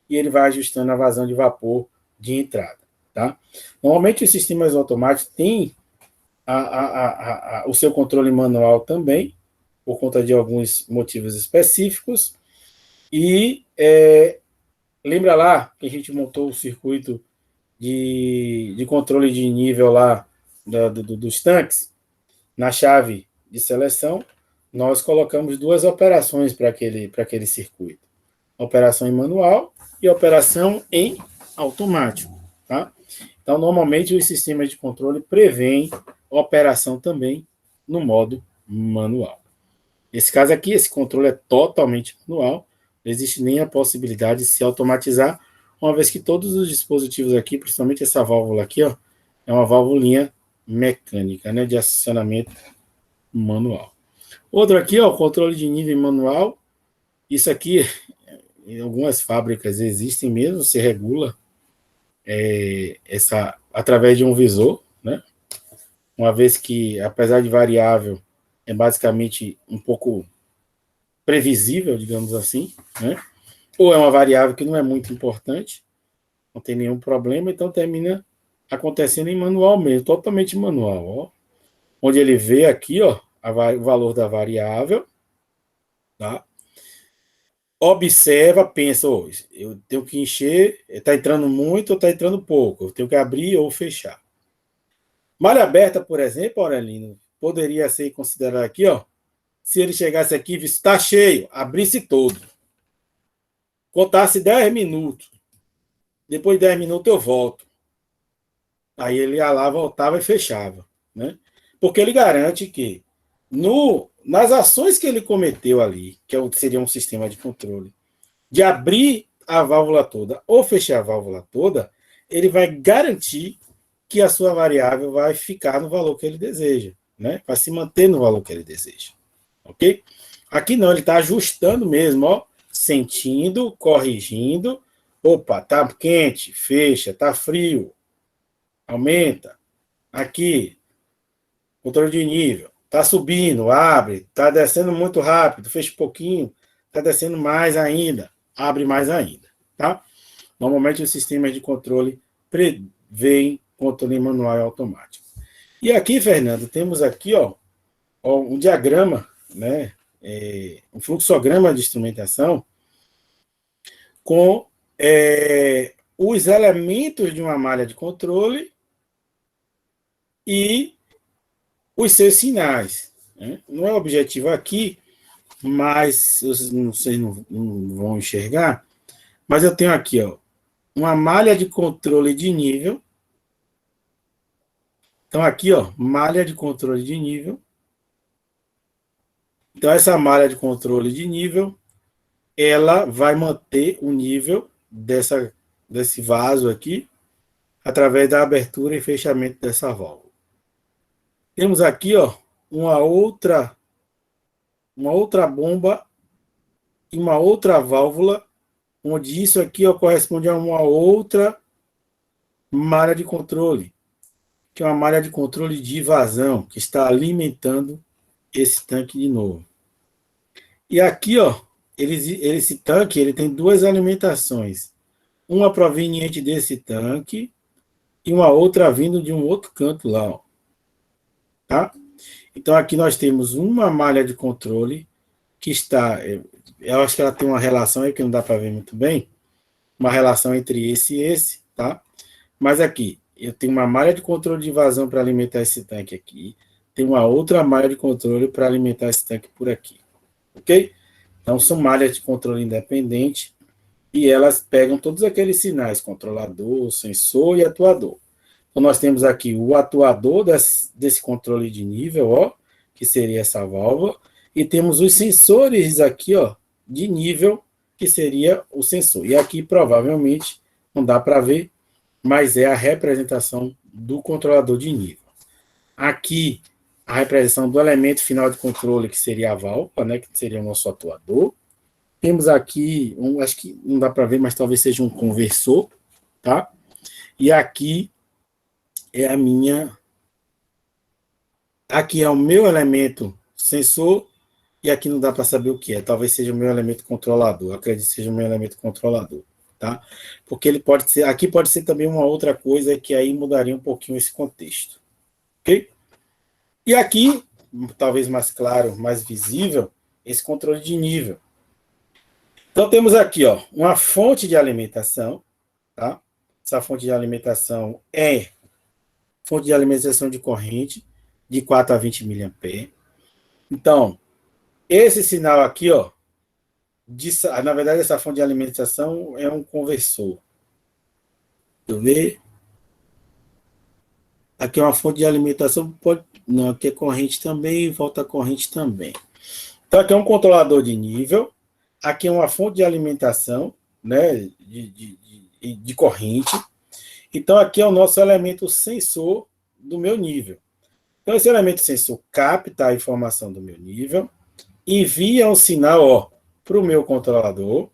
e ele vai ajustando a vazão de vapor de entrada. Tá? Normalmente os sistemas automáticos têm o seu controle manual também, por conta de alguns motivos específicos, e lembra lá que a gente montou o circuito de controle de nível lá dos tanques? Na chave de seleção, nós colocamos duas operações para aquele circuito. Operação em manual e operação em automático. Tá? Então, normalmente, os sistemas de controle prevêem operação também no modo manual. Nesse caso aqui, esse controle é totalmente manual, não existe nem a possibilidade de se automatizar, uma vez que todos os dispositivos aqui, principalmente essa válvula aqui, ó, é uma válvulinha mecânica, né, de acionamento manual. Outro aqui, ó, controle de nível manual. Isso aqui, em algumas fábricas existem mesmo, se regula através de um visor, né? uma vez que, apesar de variável, é basicamente um pouco previsível, digamos assim, né? Ou é uma variável que não é muito importante, não tem nenhum problema, então termina acontecendo em manual mesmo, totalmente manual, ó. Onde ele vê aqui, ó, o valor da variável, tá? Observa, pensa, oh, eu tenho que encher, está entrando muito ou está entrando pouco, eu tenho que abrir ou fechar. Malha aberta, por exemplo, Aurelino, poderia ser considerado aqui, ó, se ele chegasse aqui e visse, está cheio, abrisse todo. Contasse 10 minutos. Depois de 10 minutos eu volto. Aí ele ia lá, voltava e fechava, né? Porque ele garante que nas ações que ele cometeu ali, que seria um sistema de controle, de abrir a válvula toda ou fechar a válvula toda, ele vai garantir que a sua variável vai ficar no valor que ele deseja, né? Vai se manter no valor que ele deseja, ok? Aqui não, ele está ajustando mesmo, ó, sentindo, corrigindo. Opa, tá quente, fecha, tá frio, aumenta. Aqui, controle de nível, tá subindo, abre, tá descendo muito rápido, fecha um pouquinho, tá descendo mais ainda, abre mais ainda, tá? Normalmente os sistemas de controle prevêem controle manual e automático. E aqui, Fernando, temos aqui, ó um diagrama, né, um fluxograma de instrumentação com os elementos de uma malha de controle e os seus sinais, né? Não é objetivo aqui, mas vocês não vão enxergar, mas eu tenho aqui, ó, uma malha de controle de nível. Então, aqui, ó, malha de controle de nível. Então, essa malha de controle de nível, ela vai manter o nível desse vaso aqui, através da abertura e fechamento dessa válvula. Temos aqui, ó, uma outra bomba e uma outra válvula, onde isso aqui, ó, corresponde a uma outra malha de controle, que é uma malha de controle de vazão, que está alimentando esse tanque de novo. E aqui, ó, esse tanque ele tem duas alimentações. Uma proveniente desse tanque e uma outra vindo de um outro canto lá, ó. Tá? Então, aqui nós temos uma malha de controle que está... Eu acho que ela tem uma relação aí que não dá para ver muito bem, uma relação entre esse e esse, tá? Mas aqui, eu tenho uma malha de controle de vazão para alimentar esse tanque aqui, tem uma outra malha de controle para alimentar esse tanque por aqui, ok? Então, são malhas de controle independente e elas pegam todos aqueles sinais, controlador, sensor e atuador. Então, nós temos aqui o atuador desse controle de nível, ó, que seria essa válvula, e temos os sensores aqui, ó, de nível, que seria o sensor. E aqui, provavelmente, não dá para ver, mas é a representação do controlador de nível. Aqui, a representação do elemento final de controle, que seria a válvula, né, que seria o nosso atuador. Temos aqui, acho que não dá para ver, mas talvez seja um conversor, tá? E aqui é a minha... Aqui é o meu elemento sensor, e aqui não dá para saber o que é. Talvez seja o meu elemento controlador. Acredito que seja o meu elemento controlador, tá? Porque ele pode ser... Aqui pode ser também uma outra coisa que aí mudaria um pouquinho esse contexto. Ok? E aqui, talvez mais claro, mais visível, esse controle de nível. Então, temos aqui, ó, uma fonte de alimentação, tá? Essa fonte de alimentação é fonte de alimentação de corrente, de 4 a 20 mA. Então, esse sinal aqui, ó, na verdade, essa fonte de alimentação é um conversor. Deixa eu ver. Aqui é uma fonte de alimentação, não, aqui é corrente também, volta corrente também. Então, aqui é um controlador de nível, aqui é uma fonte de alimentação, né, de corrente. Então, aqui é o nosso elemento sensor do meu nível. Então, esse elemento sensor capta a informação do meu nível, envia um sinal para o meu controlador.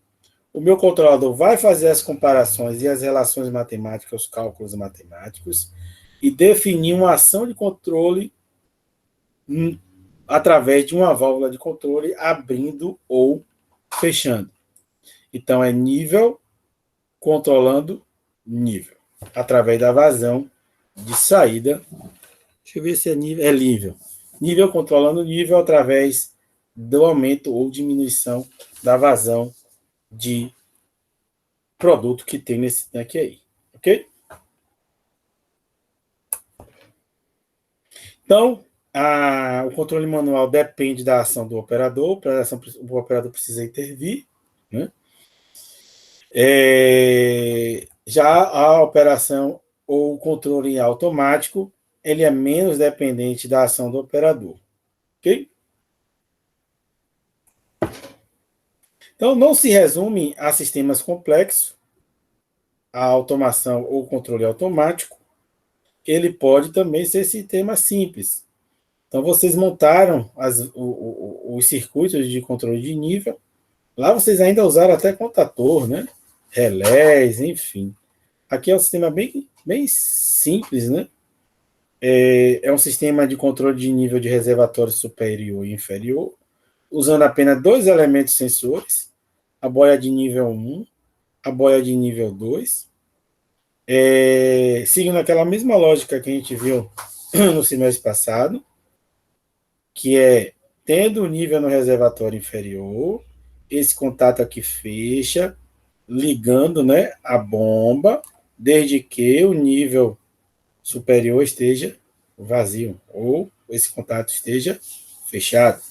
O meu controlador vai fazer as comparações e as relações matemáticas, os cálculos matemáticos, e definir uma ação de controle através de uma válvula de controle abrindo ou fechando. Então, é nível controlando nível, através da vazão de saída. Deixa eu ver se é nível. É nível. Nível controlando nível através do aumento ou diminuição da vazão de produto que tem nesse tanque aí. Ok? Então, o controle manual depende da ação do operador, o operador precisa intervir, né? Já a operação ou o controle automático, ele é menos dependente da ação do operador. Ok? Então, não se resume a sistemas complexos, a automação ou controle automático. Ele pode também ser sistema simples. Então, vocês montaram os circuitos de controle de nível. Lá vocês ainda usaram até contator, né? Relés, enfim. Aqui é um sistema bem simples, né? É um sistema de controle de nível de reservatório superior e inferior, usando apenas dois elementos sensores, a boia de nível 1, a boia de nível 2, seguindo aquela mesma lógica que a gente viu no semestre passado, que é tendo o nível no reservatório inferior, esse contato aqui fecha, ligando, né, a bomba, desde que o nível superior esteja vazio, ou esse contato esteja fechado.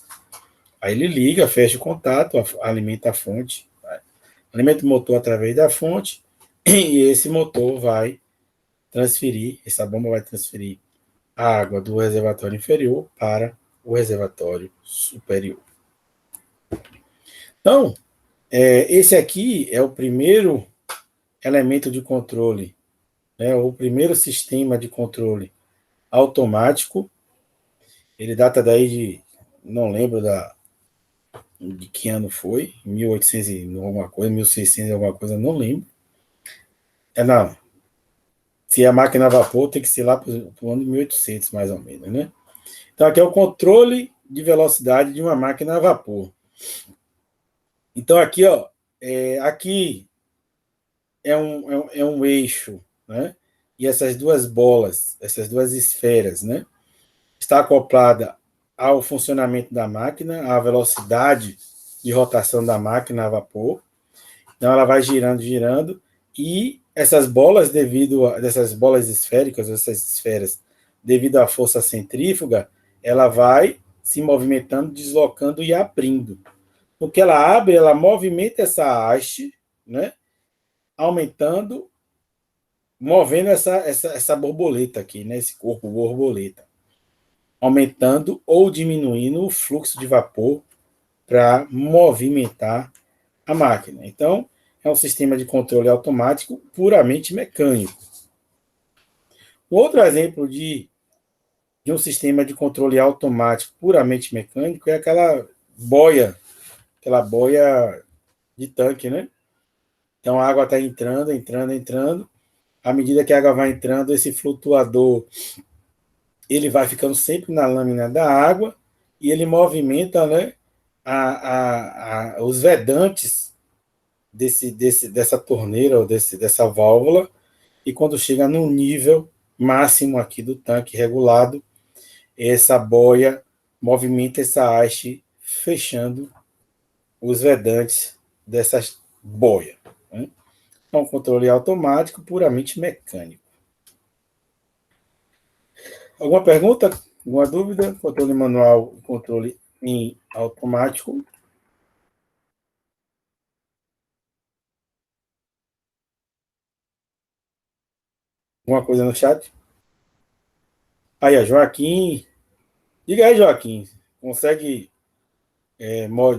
Aí ele liga, fecha o contato, alimenta a fonte, alimenta o motor através da fonte, e esse motor vai transferir, essa bomba vai transferir a água do reservatório inferior para o reservatório superior. Então, esse aqui é o primeiro elemento de controle, né, o primeiro sistema de controle automático. Ele data daí de, não lembro de que ano foi, 1800 e alguma coisa, 1600 e alguma coisa, não lembro. Não, se é máquina a vapor, tem que ser lá para o ano de 1800, mais ou menos, né? Então, aqui é o controle de velocidade de uma máquina a vapor. Então, aqui, ó, aqui é um eixo, né? E essas duas bolas, essas duas esferas, né? Está acoplada ao funcionamento da máquina, à velocidade de rotação da máquina a vapor. Então, ela vai girando, girando, e essas bolas, dessas bolas esféricas, essas esferas, devido à força centrífuga, ela vai se movimentando, deslocando e abrindo. No que ela abre, ela movimenta essa haste, né? Aumentando, movendo essa borboleta aqui, né? Esse corpo borboleta. Aumentando ou diminuindo o fluxo de vapor para movimentar a máquina. Então, é um sistema de controle automático puramente mecânico. Outro exemplo de um sistema de controle automático puramente mecânico é aquela boia de tanque, né? Então, a água está entrando, entrando, entrando. À medida que a água vai entrando, esse flutuador ele vai ficando sempre na lâmina da água e ele movimenta, né, os vedantes dessa torneira ou dessa válvula, e quando chega no nível máximo aqui do tanque regulado, essa boia movimenta essa haste, fechando os vedantes dessa boia, né? É um controle automático puramente mecânico. Alguma pergunta? Alguma dúvida? Controle manual, controle em automático. Alguma coisa no chat? Aí, a Joaquim. Diga aí, Joaquim. Consegue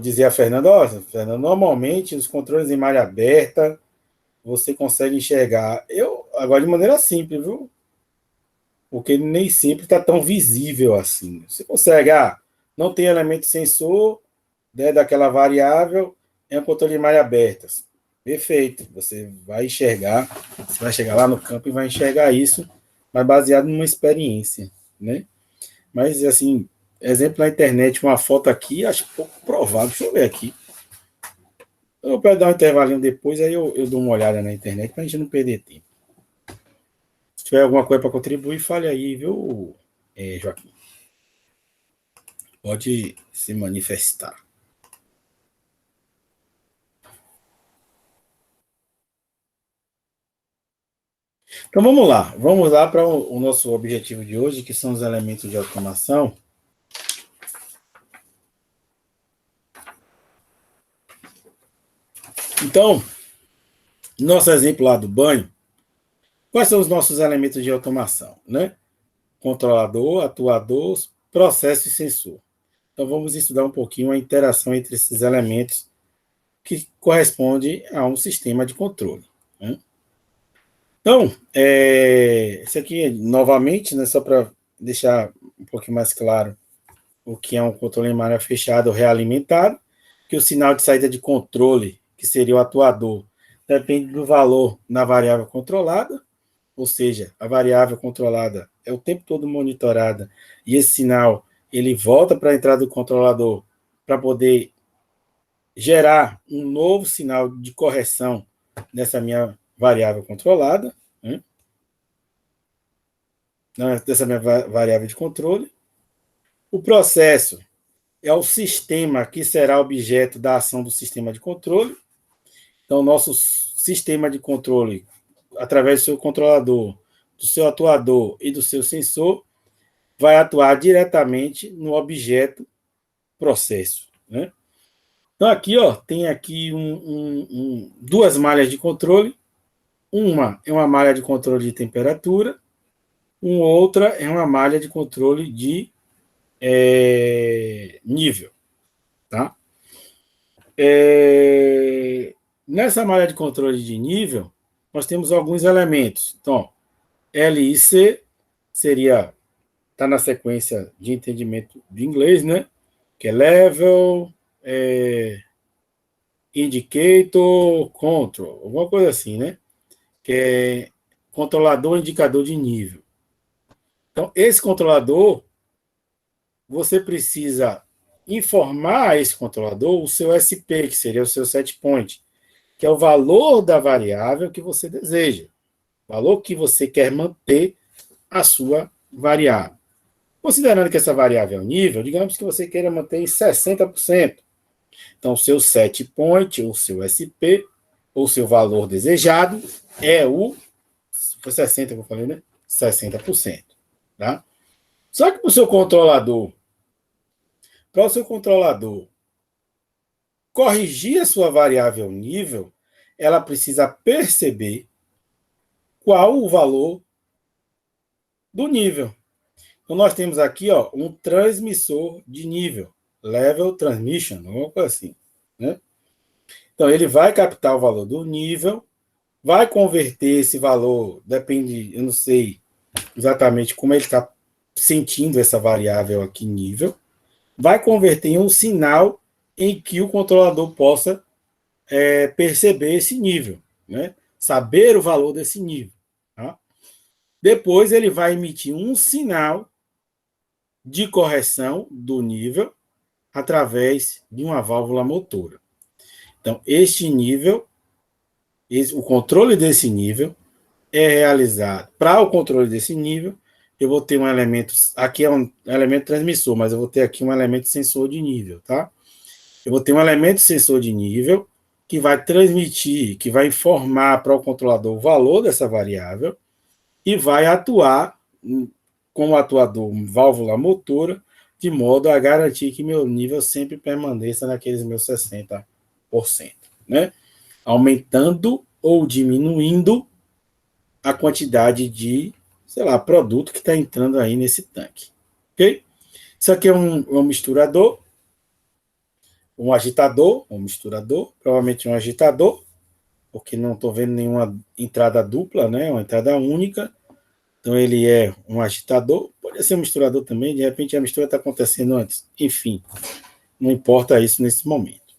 dizer a Fernanda? Ó, Fernanda, normalmente os controles em malha aberta você consegue enxergar. Agora de maneira simples, viu? Porque nem sempre está tão visível assim. Você consegue, não tem elemento sensor, né, daquela variável, é um controle de malha aberta. Perfeito. Você vai enxergar, você vai chegar lá no campo e vai enxergar isso mas baseado numa experiência, né? Mas, assim, exemplo na internet, uma foto aqui, acho pouco provável. Deixa eu ver aqui. Eu vou dar um intervalinho depois, aí eu dou uma olhada na internet para a gente não perder tempo. Se tiver alguma coisa para contribuir, fale aí, viu, Joaquim? Pode se manifestar. Então vamos lá para o nosso objetivo de hoje, que são os elementos de automação. Então, nosso exemplo lá do banho, quais são os nossos elementos de automação, né? Controlador, atuador, processo e sensor. Então vamos estudar um pouquinho a interação entre esses elementos que corresponde a um sistema de controle, né? Então, isso aqui, novamente, né, só para deixar um pouquinho mais claro o que é um controle em área fechada ou realimentado, que o sinal de saída de controle, que seria o atuador, depende do valor na variável controlada, ou seja, a variável controlada é o tempo todo monitorada, e esse sinal ele volta para a entrada do controlador para poder gerar um novo sinal de correção nessa minha variável controlada, né? Dessa minha variável de controle. O processo é o sistema que será objeto da ação do sistema de controle. Então, nosso sistema de controle, através do seu controlador, do seu atuador e do seu sensor, vai atuar diretamente no objeto processo, né? Então, aqui, ó, tem aqui duas malhas de controle. Uma é uma malha de controle de temperatura, outra é uma malha de controle de nível, tá? Nessa malha de controle de nível, nós temos alguns elementos. Então, L e C seria, está na sequência de entendimento de inglês, né? Que é level, indicator, control, alguma coisa assim, né? Que é controlador, indicador de nível. Então, esse controlador, você precisa informar a esse controlador o seu SP, que seria o seu set point, que é o valor da variável que você deseja, o valor que você quer manter a sua variável. Considerando que essa variável é o nível, digamos que você queira manter em 60%. Então, o seu set point, o seu SP, ou seu valor desejado, é foi 60% que eu falei, né? 60%. Tá? Só que para o seu controlador, corrigir a sua variável nível, ela precisa perceber qual o valor do nível. Então, nós temos aqui, ó, um transmissor de nível, level transmission, alguma coisa assim, né? Então, ele vai captar o valor do nível, vai converter esse valor, depende, eu não sei exatamente como ele está sentindo essa variável aqui, nível, vai converter em um sinal em que o controlador possa perceber esse nível, né? Saber o valor desse nível. Tá? Depois ele vai emitir um sinal de correção do nível através de uma válvula motora. Então, este nível, o controle desse nível é realizado. Para o controle desse nível, eu vou ter um elemento, aqui é um elemento transmissor, mas eu vou ter aqui um elemento sensor de nível, tá? Eu vou ter um elemento sensor de nível que vai transmitir, que vai informar para o controlador o valor dessa variável e vai atuar como atuador válvula motora, de modo a garantir que meu nível sempre permaneça naqueles meus 60%, né? Aumentando ou diminuindo a quantidade de, sei lá, produto que está entrando aí nesse tanque. Ok? Isso aqui é um misturador, um agitador, um misturador, provavelmente um agitador, porque não estou vendo nenhuma entrada dupla, né? Uma entrada única. Então, ele é um agitador, pode ser um misturador também, de repente a mistura está acontecendo antes. Enfim, não importa isso nesse momento.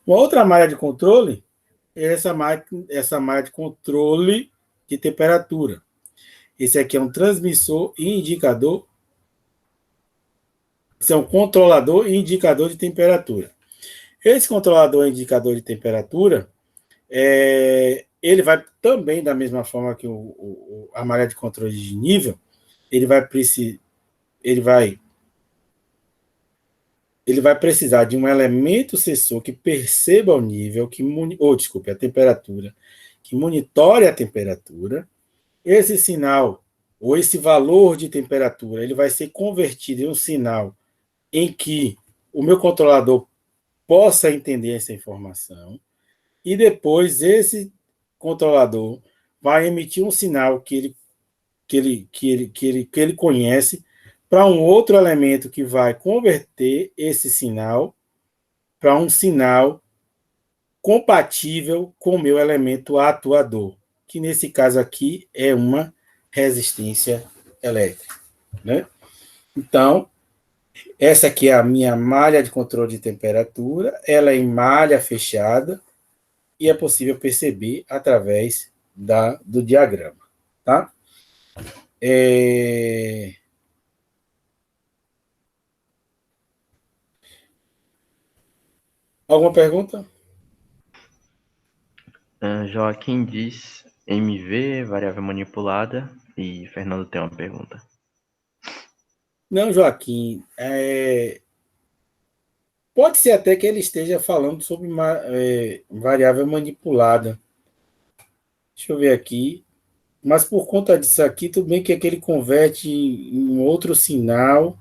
Uma outra malha de controle é essa malha de controle de temperatura. Esse aqui é um transmissor e indicador. Esse é um controlador e indicador de temperatura. Esse controlador e indicador de temperatura, ele vai também, da mesma forma que a malha de controle de nível, ele vai precisar de um elemento sensor que perceba o nível, a temperatura, que monitore a temperatura. Esse sinal, ou esse valor de temperatura, ele vai ser convertido em um sinal em que o meu controlador possa entender essa informação, e depois esse controlador vai emitir um sinal que ele conhece para um outro elemento que vai converter esse sinal para um sinal compatível com o meu elemento atuador, que nesse caso aqui é uma resistência elétrica, né? Então, essa aqui é a minha malha de controle de temperatura, ela é em malha fechada e é possível perceber através do diagrama, tá? Alguma pergunta? Joaquim diz MV, variável manipulada, e Fernando tem uma pergunta. Não, Joaquim, pode ser até que ele esteja falando sobre variável manipulada. Deixa eu ver aqui. Mas por conta disso aqui, tudo bem que ele converte em outro sinal.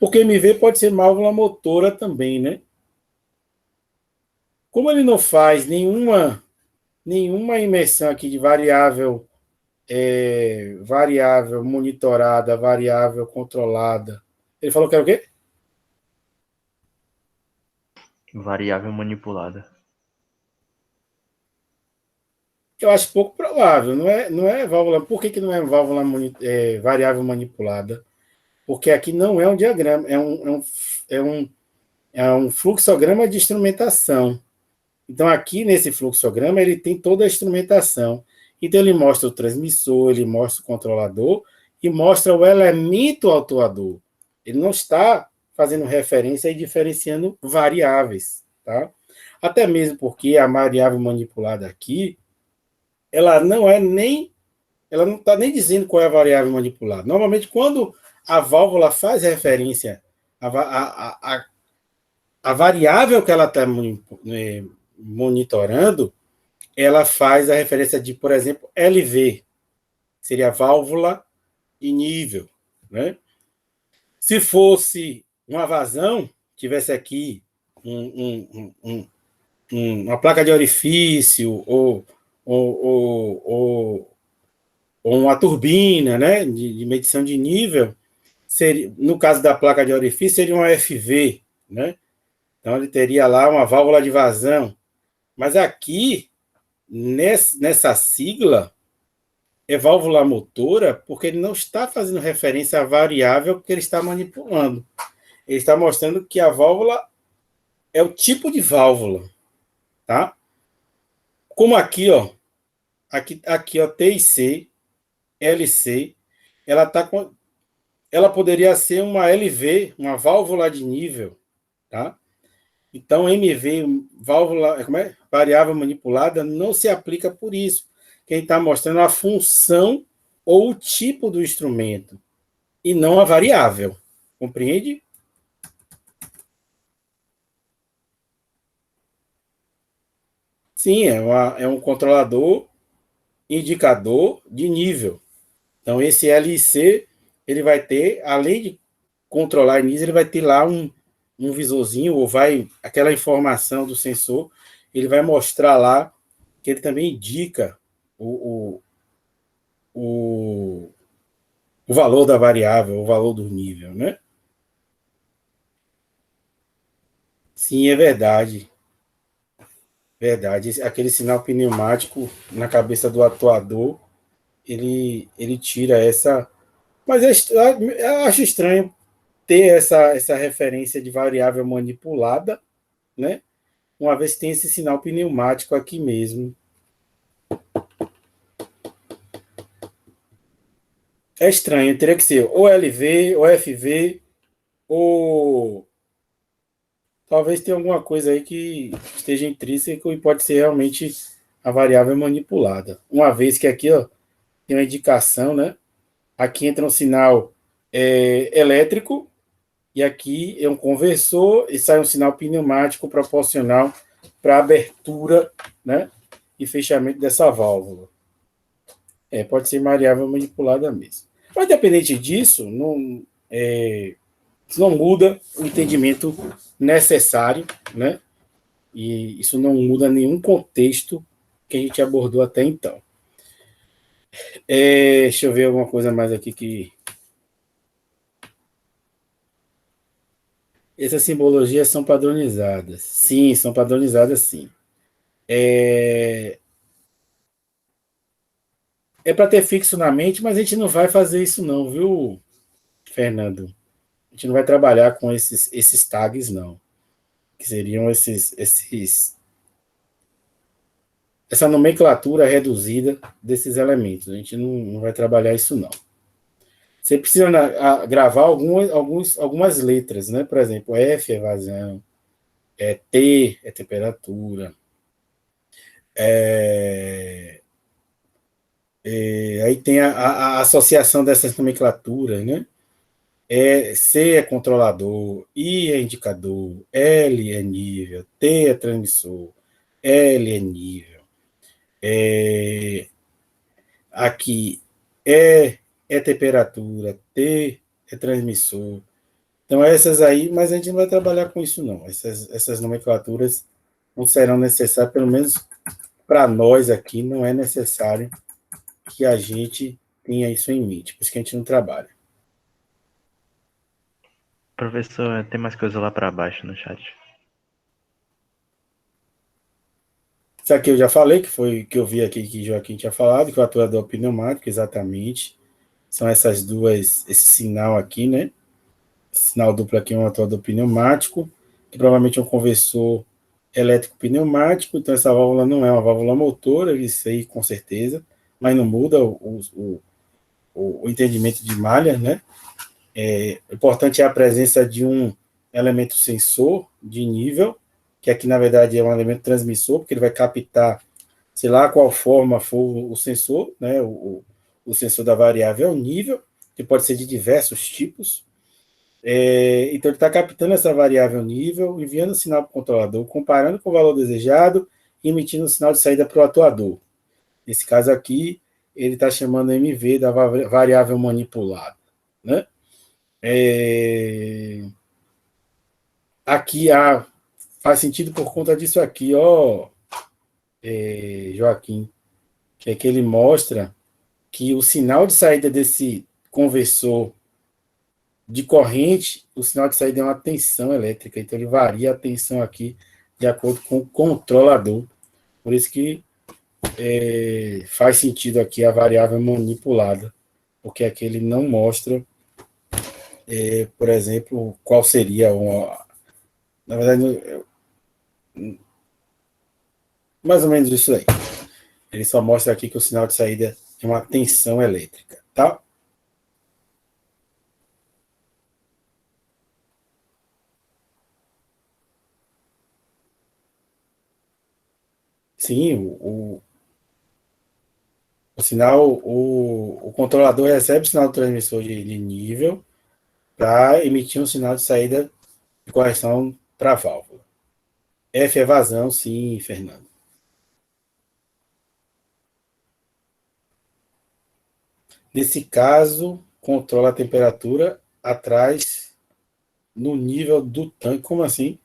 Porque MV pode ser válvula motora também, né? Como ele não faz nenhuma imersão aqui de variável monitorada, variável controlada. Ele falou que era o quê? Variável manipulada. Eu acho pouco provável. Não é válvula. Por que não é válvula variável manipulada? Porque aqui não é um diagrama, é um fluxograma de instrumentação. Então, aqui nesse fluxograma, ele tem toda a instrumentação. Então, ele mostra o transmissor, ele mostra o controlador e mostra o elemento autuador. Ele não está fazendo referência e diferenciando variáveis, tá? Até mesmo porque a variável manipulada aqui, ela não está nem dizendo qual é a variável manipulada. Normalmente, quando a válvula faz referência a variável que ela está monitorando, ela faz a referência de, por exemplo, LV, seria válvula e nível, né? Se fosse uma vazão, tivesse aqui uma placa de orifício ou uma turbina, né, de medição de nível, seria, no caso da placa de orifício, seria uma FV, né? Então, ele teria lá uma válvula de vazão. Mas aqui, nessa sigla, é válvula motora, porque ele não está fazendo referência à variável que ele está manipulando. Ele está mostrando que a válvula é o tipo de válvula, tá? Como aqui, ó, aqui, ó, TIC, LC, ela poderia ser uma LV, uma válvula de nível, tá? Então, MV, válvula, variável manipulada, não se aplica por isso. Quem está mostrando a função ou o tipo do instrumento, e não a variável. Compreende? Sim, é um controlador indicador de nível. Então, esse LIC, ele vai ter, além de controlar nível, ele vai ter lá um visorzinho, ou aquela informação do sensor, ele vai mostrar lá que ele também indica o valor da variável, o valor do nível, né? Sim, é verdade. Verdade. Aquele sinal pneumático na cabeça do atuador, ele tira essa... Mas eu acho estranho ter essa referência de variável manipulada, né? uma vez que tem esse sinal pneumático aqui mesmo. É estranho, teria que ser ou LV, ou FV, ou talvez tenha alguma coisa aí que esteja intrínseco e pode ser realmente a variável manipulada. Uma vez que aqui ó, tem uma indicação, né? Aqui entra um sinal elétrico e aqui é um conversor e sai um sinal pneumático proporcional para a abertura, né? E fechamento dessa válvula. Pode ser variável manipulada mesmo. Mas, independente disso, isso não muda o entendimento necessário, né? E isso não muda nenhum contexto que a gente abordou até então. Deixa eu ver alguma coisa mais aqui que. Essas simbologias são padronizadas. Sim, são padronizadas, sim. É para ter fixo na mente, mas a gente não vai fazer isso não, viu, Fernando? A gente não vai trabalhar com esses tags, não. Que seriam essa nomenclatura reduzida desses elementos. A gente não vai trabalhar isso, não. Você precisa gravar algumas letras, né? Por exemplo, F é vazão, T é temperatura, aí tem a associação dessas nomenclaturas, né? C é controlador, I é indicador, L é nível, T é transmissor, L é nível. Aqui é temperatura, T é transmissor. Então, essas aí, mas a gente não vai trabalhar com isso, não. Essas nomenclaturas não serão necessárias, pelo menos para nós aqui, não é necessário que a gente tenha isso em mente, por isso que a gente não trabalha. Professor, tem mais coisa lá para baixo no chat. Isso aqui eu já falei, que foi que eu vi aqui que Joaquim tinha falado, que o atuador pneumático, exatamente. São essas duas, esse sinal aqui, né? Esse sinal duplo aqui é um atuador pneumático, que provavelmente é um conversor elétrico pneumático, então essa válvula não é uma válvula motora, isso aí com certeza, mas não muda o entendimento de malha, né? O importante é a presença de um elemento sensor de nível, que aqui na verdade é um elemento transmissor, porque ele vai captar, sei lá qual forma for o sensor, né? O sensor da variável é o nível, que pode ser de diversos tipos. Então ele está captando essa variável nível, enviando o sinal para o controlador, comparando com o valor desejado e emitindo o sinal de saída para o atuador. Nesse caso aqui, ele está chamando MV da variável manipulada, né? Aqui faz sentido por conta disso aqui, ó, Joaquim, que é que ele mostra que o sinal de saída desse conversor de corrente, o sinal de saída é uma tensão elétrica, então ele varia a tensão aqui de acordo com o controlador. Por isso que faz sentido aqui a variável manipulada, porque aqui ele não mostra, por exemplo, qual seria uma. Na verdade, mais ou menos isso aí. Ele só mostra aqui que o sinal de saída é uma tensão elétrica, tá? Sim, o sinal, o controlador recebe o sinal do transmissor de nível para emitir um sinal de saída de correção para a válvula. F é vazão, sim, Fernando. Nesse caso, controla a temperatura atrás no nível do tanque. Como assim?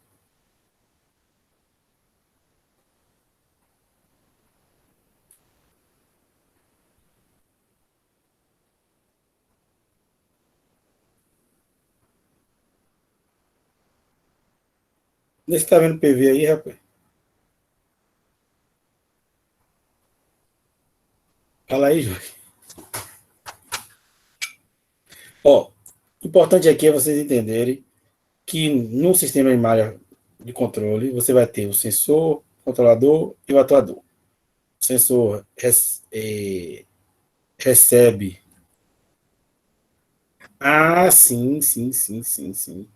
Você está vendo o PV aí, rapaz? Fala aí, Jorge. Ó, o importante aqui é vocês entenderem que no sistema de malha de controle, você vai ter o sensor, o controlador e o atuador. O sensor recebe. Ah, sim, sim, sim, sim, sim.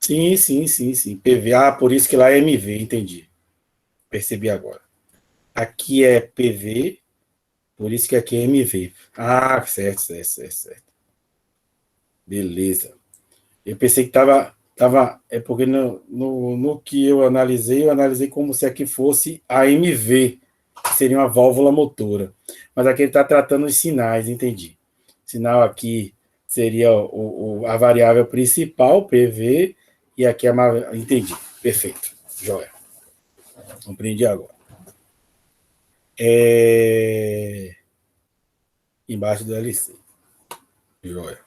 Sim, sim, sim, sim. PV. Ah, por isso que lá é MV, entendi. Percebi agora. Aqui é PV, por isso que aqui é MV. Ah, certo, certo, certo, certo. Beleza. Eu pensei que é porque no que eu analisei como se aqui fosse a MV, que seria uma válvula motora. Mas aqui ele está tratando os sinais, entendi. Sinal aqui seria a variável principal, PV, e aqui entendi. Perfeito. Joia. Compreendi agora. Embaixo do LC. Joia.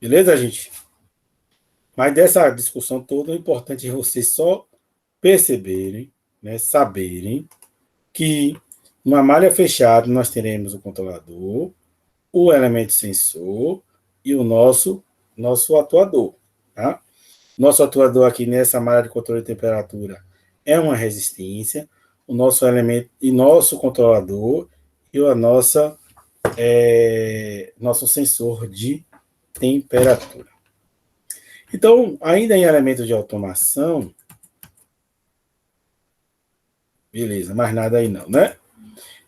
Beleza, gente? Mas dessa discussão toda, o importante é vocês só perceberem, né, saberem que numa malha fechada nós teremos o controlador, o elemento sensor e o nosso atuador. Tá? Nosso atuador aqui nessa malha de controle de temperatura é uma resistência, o nosso elemento e nosso controlador e a nosso sensor de temperatura. Então, ainda em elementos de automação, beleza, mais nada aí não, né?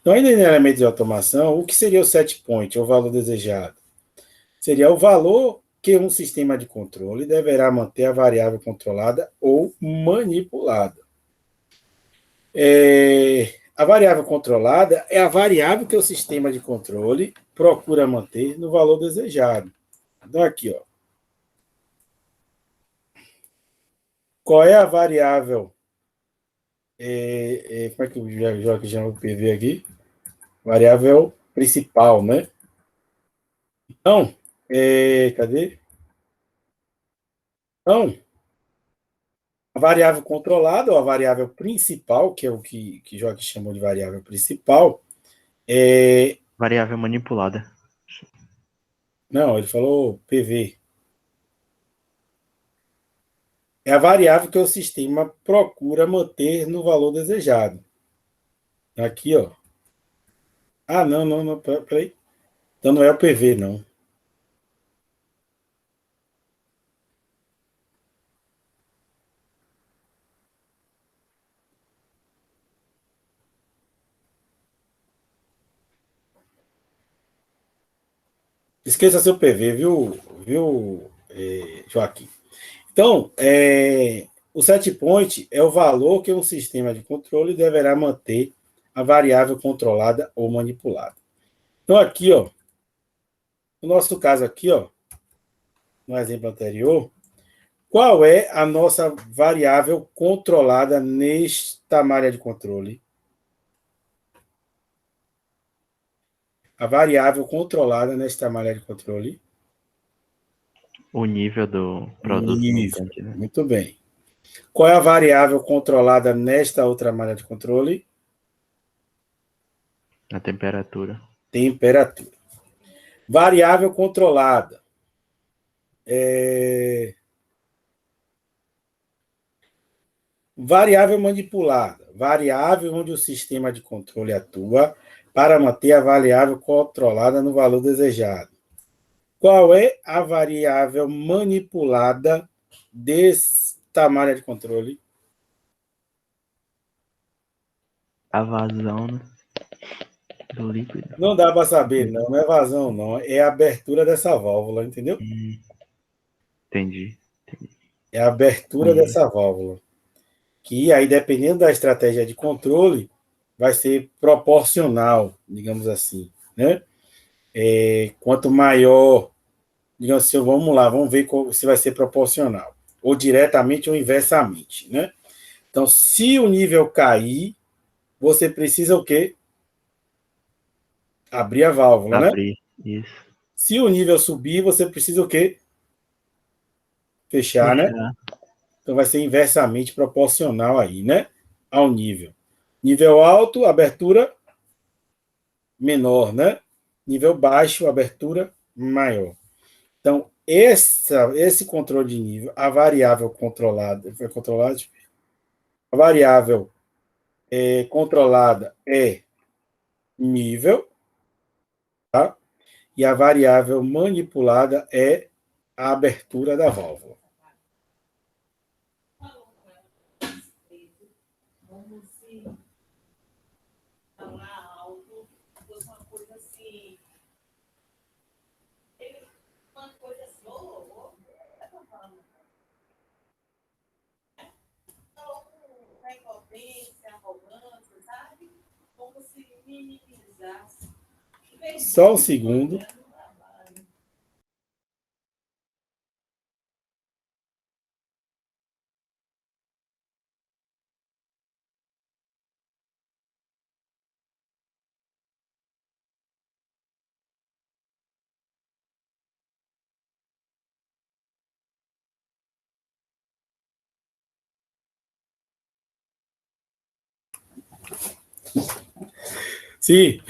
Então, ainda em elementos de automação, o que seria o set point, o valor desejado? Seria o valor que um sistema de controle deverá manter a variável controlada ou manipulada. A variável controlada é a variável que o sistema de controle procura manter no valor desejado. Então, aqui, ó. Qual é a variável? Como é que eu já o PV aqui? Variável principal, né? Então, cadê? Então, a variável controlada, ou a variável principal, que é o que Joaquim chamou de variável principal, Variável manipulada. não, ele falou PV. É a variável que o sistema procura manter no valor desejado. Aqui, ó. Ah, não, não, não, peraí. Então não é o PV, não. Esqueça seu PV, viu, Joaquim? Então, o set point é o valor que um sistema de controle deverá manter a variável controlada ou manipulada. Então, aqui, ó, no nosso caso aqui, ó, no exemplo anterior, qual é a nossa variável controlada nesta malha de controle? A variável controlada nesta malha de controle? O nível do produto no Nível. tanque, né? Muito bem. Qual é a variável controlada nesta outra malha de controle? A temperatura. Temperatura. Variável controlada. Variável manipulada. Variável onde o sistema de controle atua para manter a variável controlada no valor desejado. Qual é a variável manipulada desta malha de controle? A vazão, né, do líquido. Não dá para saber, não é vazão, não. É a abertura dessa válvula, entendeu? Entendi. É a abertura dessa válvula. Que aí, dependendo da estratégia de controle, vai ser proporcional, digamos assim, né? Quanto maior, digamos assim, vamos lá, vamos ver se vai ser proporcional, ou diretamente ou inversamente, né? Então, se o nível cair, você precisa o quê? Abrir a válvula, né? Abrir, isso. Se o nível subir, você precisa o quê? Fechar, né? Fechar. Então vai ser inversamente proporcional aí, né? Ao nível. Nível alto, abertura menor, né? Nível baixo, abertura maior. Então, esse controle de nível, a variável controlada, foi controlada, a variável controlada é nível, tá? E a variável manipulada é a abertura da válvula. Só um segundo. Sim.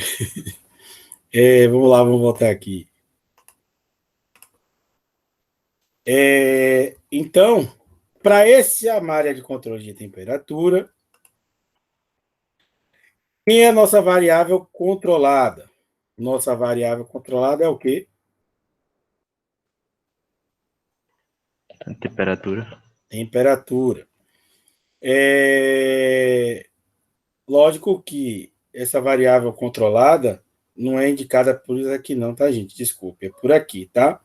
Vamos lá, vamos voltar aqui. Então, para essa área de controle de temperatura, quem é a nossa variável controlada? Nossa variável controlada é o quê? Temperatura. Temperatura. Lógico que essa variável controlada não é indicada por isso aqui não, tá, gente? Desculpe, é por aqui, tá?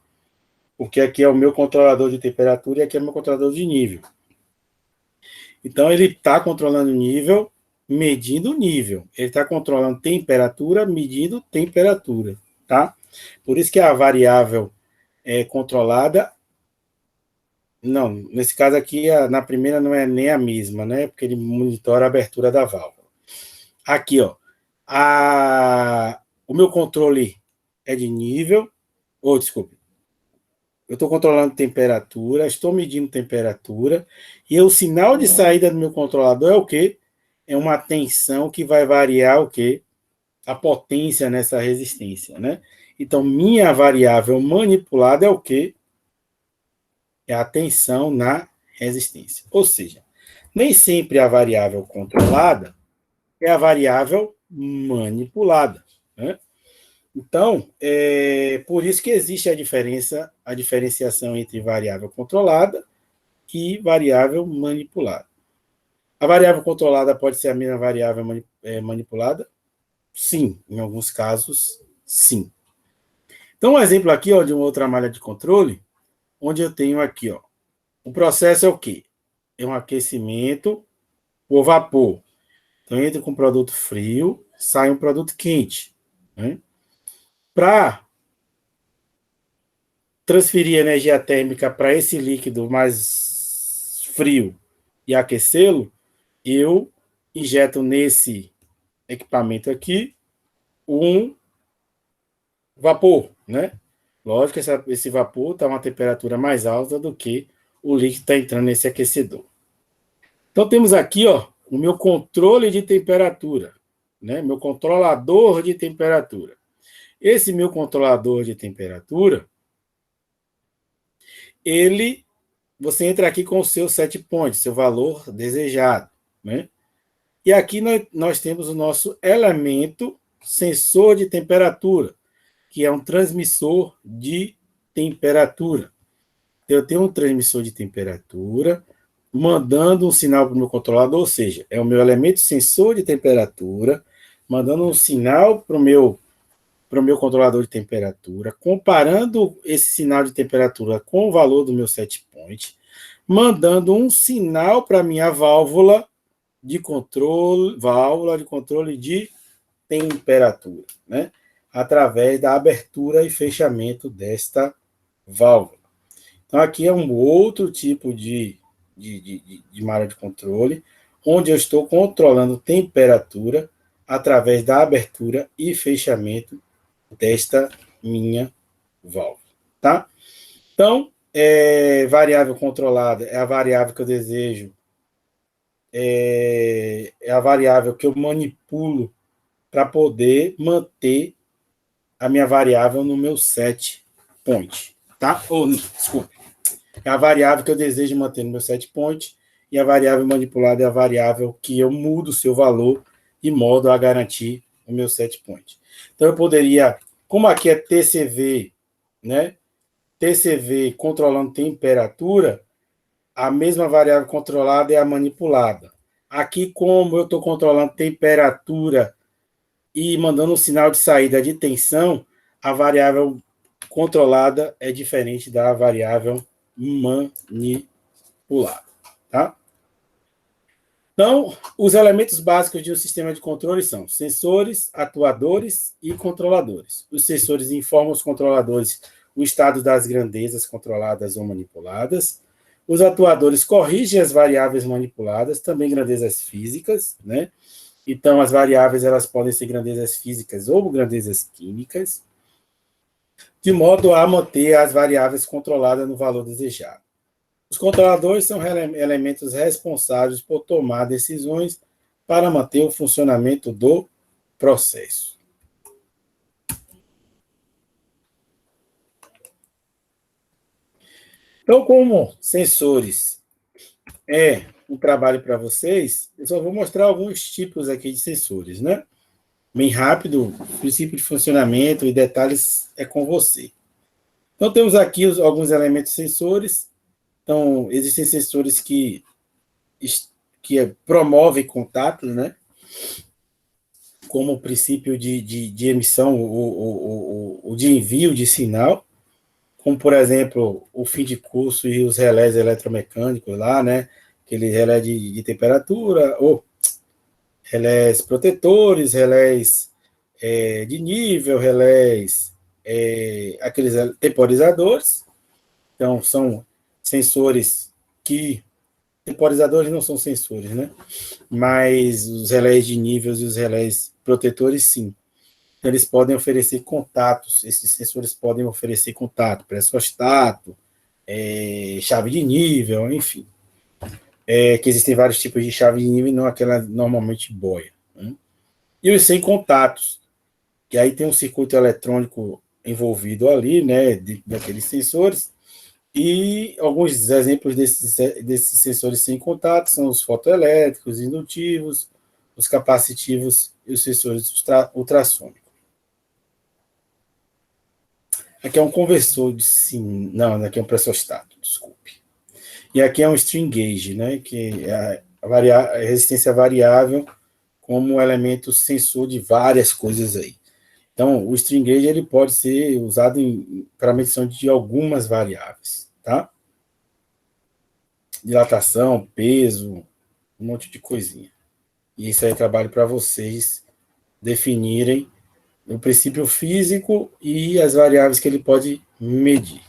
Porque aqui é o meu controlador de temperatura e aqui é o meu controlador de nível. Então, ele está controlando o nível, medindo o nível. Ele está controlando temperatura, medindo temperatura, tá? Por isso que a variável controlada... Não, nesse caso aqui, na primeira não é nem a mesma, né? Porque ele monitora a abertura da válvula. Aqui, ó. O meu controle é de nível... desculpe. Eu estou controlando temperatura, estou medindo temperatura, e o sinal de saída do meu controlador é o quê? É uma tensão que vai variar o quê? A potência nessa resistência, né? Então, minha variável manipulada é o quê? É a tensão na resistência. Ou seja, nem sempre a variável controlada é a variável manipulada, né? Então, por isso que existe a diferenciação entre variável controlada e variável manipulada. A variável controlada pode ser a mesma variável manipulada? Sim, em alguns casos, sim. Então, um exemplo aqui, ó, de uma outra malha de controle, onde eu tenho aqui, ó, o processo é o quê? É um aquecimento por vapor. Então, entra com um produto frio, sai um produto quente, né? Para transferir energia térmica para esse líquido mais frio e aquecê-lo, eu injeto nesse equipamento aqui um vapor, né? Lógico que esse vapor está a uma temperatura mais alta do que o líquido está entrando nesse aquecedor. Então, temos aqui, ó, o meu controle de temperatura, né? Meu controlador de temperatura. Esse meu controlador de temperatura, você entra aqui com o seu set point, seu valor desejado, né? E aqui nós temos o nosso elemento sensor de temperatura, que é um transmissor de temperatura. Eu tenho um transmissor de temperatura mandando um sinal para o meu controlador, ou seja, é o meu elemento sensor de temperatura mandando um sinal para o meu controlador de temperatura, comparando esse sinal de temperatura com o valor do meu set point, mandando um sinal para a minha válvula de controle de temperatura, né? Através da abertura e fechamento desta válvula. Então, aqui é um outro tipo de malha de controle, onde eu estou controlando temperatura através da abertura e fechamento desta minha válvula, tá? Então, variável controlada é a variável que eu desejo, é a variável que eu manipulo para poder manter a minha variável no meu set point, tá? Desculpe. É a variável que eu desejo manter no meu set point, e a variável manipulada é a variável que eu mudo o seu valor de modo a garantir o meu set point. Então, eu poderia, como aqui é TCV, né? TCV controlando temperatura, a mesma variável controlada é a manipulada. Aqui, como eu estou controlando temperatura e mandando um sinal de saída de tensão, a variável controlada é diferente da variável manipulada. Tá? Então, os elementos básicos de um sistema de controle são sensores, atuadores e controladores. Os sensores informam os controladores o estado das grandezas controladas ou manipuladas. Os atuadores corrigem as variáveis manipuladas, também grandezas físicas, né? Então, as variáveis elas podem ser grandezas físicas ou grandezas químicas, de modo a manter as variáveis controladas no valor desejado. Os controladores são elementos responsáveis por tomar decisões para manter o funcionamento do processo. Então, como sensores é um trabalho para vocês, eu só vou mostrar alguns tipos aqui de sensores, né? Bem rápido, princípio de funcionamento e detalhes é com você. Então, temos aqui alguns elementos sensores. Então, existem sensores que promovem contatos, né? Como o princípio de emissão ou de envio de sinal, como, por exemplo, o fim de curso e os relés eletromecânicos lá, né? Aquele relé de temperatura, ou relés protetores, relés de nível, relés, aqueles temporizadores. Então, são sensores que... Temporizadores não são sensores, né? Mas os relés de níveis e os relés protetores, sim. Eles podem oferecer contatos, esses sensores podem oferecer contato, pressostato, chave de nível, enfim. Que existem vários tipos de chave de nível, não aquela normalmente boia. Né? E os sem contatos, que aí tem um circuito eletrônico envolvido ali, né, daqueles sensores, e alguns exemplos desses sensores sem contato são os fotoelétricos, indutivos, os capacitivos e os sensores ultrassônicos. Aqui é um conversor de sim, não, aqui é um pressostato, desculpe. E aqui é um string gauge, né, que é a resistência variável como elemento sensor de várias coisas aí. Então, o string gauge ele pode ser usado para medição de algumas variáveis, tá? Dilatação, peso, um monte de coisinha. E isso aí é trabalho para vocês definirem o princípio físico e as variáveis que ele pode medir.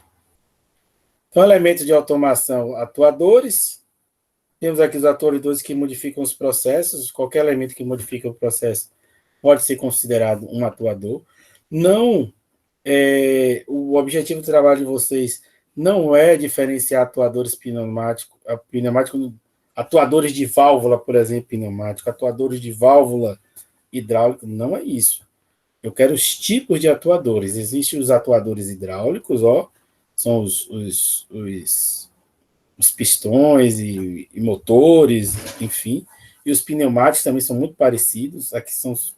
Então, elementos de automação, atuadores. Temos aqui os atuadores que modificam os processos. Qualquer elemento que modifica o processo pode ser considerado um atuador. Não, o objetivo do trabalho de vocês não é diferenciar atuadores pneumáticos, atuadores de válvula, por exemplo, pneumático, atuadores de válvula hidráulico, não é isso. Eu quero os tipos de atuadores. Existem os atuadores hidráulicos, são os pistões e motores, enfim. E os pneumáticos também são muito parecidos. Aqui são os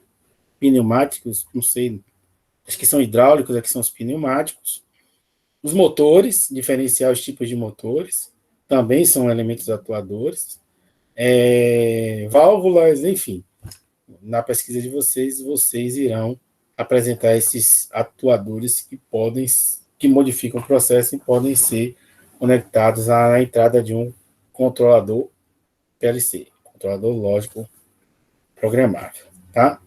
pneumáticos, não sei, acho que são hidráulicos, aqui são os pneumáticos. Os motores, diferenciar os tipos de motores, também são elementos atuadores. Válvulas, enfim. Na pesquisa de vocês irão apresentar esses atuadores que modificam o processo e podem ser conectados à entrada de um controlador PLC, controlador lógico programável, tá?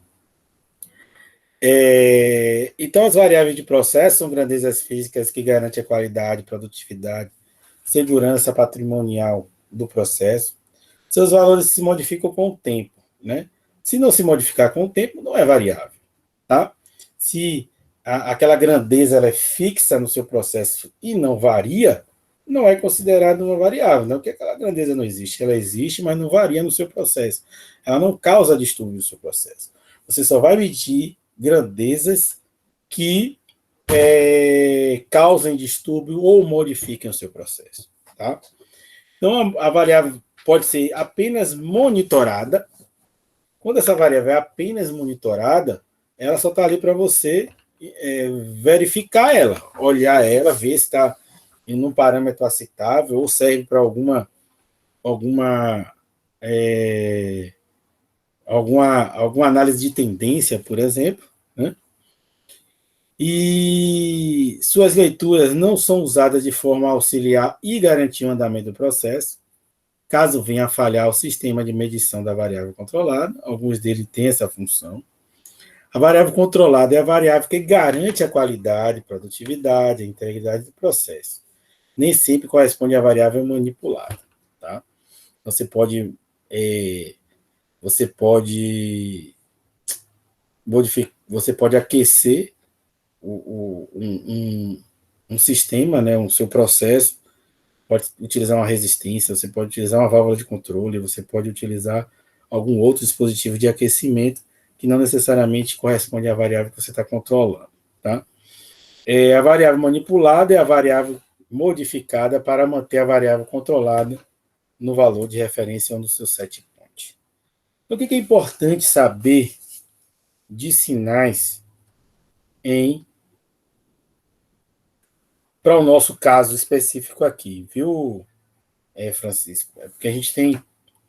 Então, as variáveis de processo são grandezas físicas que garantem a qualidade, produtividade, segurança patrimonial do processo. Seus valores se modificam com o tempo, né? Se não se modificar com o tempo, não é variável, tá? Se aquela grandeza ela é fixa no seu processo e não varia, não é considerada uma variável, não, porque aquela grandeza não existe. Ela existe, mas não varia no seu processo. Ela não causa distúrbio no seu processo. Você só vai medir grandezas que causem distúrbio ou modifiquem o seu processo. Tá? Então, a variável pode ser apenas monitorada. Quando essa variável é apenas monitorada, ela só está ali para você verificar ela, olhar ela, ver se está em um parâmetro aceitável ou serve para alguma análise de tendência, por exemplo, né? E suas leituras não são usadas de forma a auxiliar e garantir o andamento do processo. Caso venha a falhar o sistema de medição da variável controlada, alguns deles têm essa função. A variável controlada é a variável que garante a qualidade, produtividade, a integridade do processo. Nem sempre corresponde à variável manipulada. Tá? Você pode modificar, você pode aquecer um sistema, né, o seu processo, pode utilizar uma resistência, você pode utilizar uma válvula de controle, você pode utilizar algum outro dispositivo de aquecimento que não necessariamente corresponde à variável que você está controlando. Tá? A variável manipulada é a variável modificada para manter a variável controlada no valor de referência no seu set point. Então, o que é importante saber de sinais para o nosso caso específico aqui, viu, Francisco? É porque a gente tem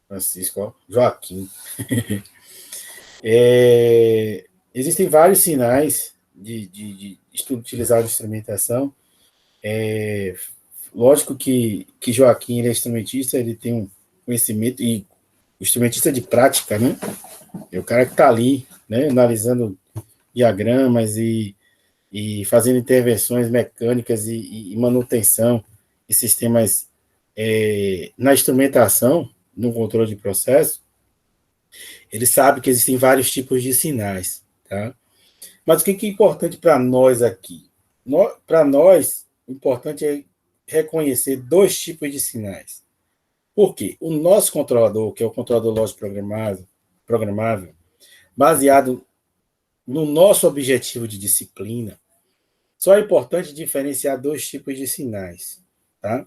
Francisco, ó, Joaquim. Existem vários sinais de estudo utilizado de instrumentação. Lógico que Joaquim ele é instrumentista, ele tem um conhecimento, e instrumentista de prática, né? É o cara que está ali, né, analisando diagramas e fazendo intervenções mecânicas e manutenção de sistemas na instrumentação, no controle de processo. Ele sabe que existem vários tipos de sinais. Tá? Mas o que é importante para nós aqui? Para nós, o importante é reconhecer dois tipos de sinais. Por quê? O nosso controlador, que é o controlador lógico programável, baseado no nosso objetivo de disciplina, só é importante diferenciar dois tipos de sinais. Tá?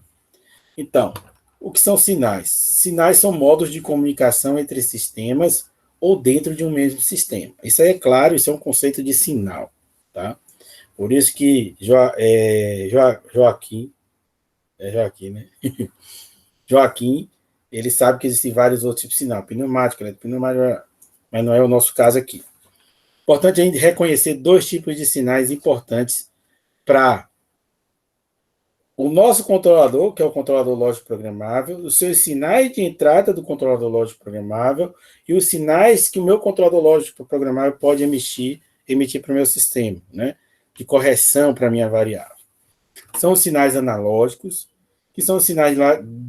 Então, o que são sinais? Sinais são modos de comunicação entre sistemas ou dentro de um mesmo sistema. Isso aí é claro, isso é um conceito de sinal. Tá? Por isso que Joaquim, né? Joaquim, ele sabe que existem vários outros tipos de sinal, pneumático, eletropneumático, mas não é o nosso caso aqui. Importante a gente reconhecer dois tipos de sinais importantes para o nosso controlador, que é o controlador lógico programável, os seus sinais de entrada do controlador lógico programável e os sinais que o meu controlador lógico programável pode emitir para o meu sistema, né? De correção para a minha variável. São os sinais analógicos, que são sinais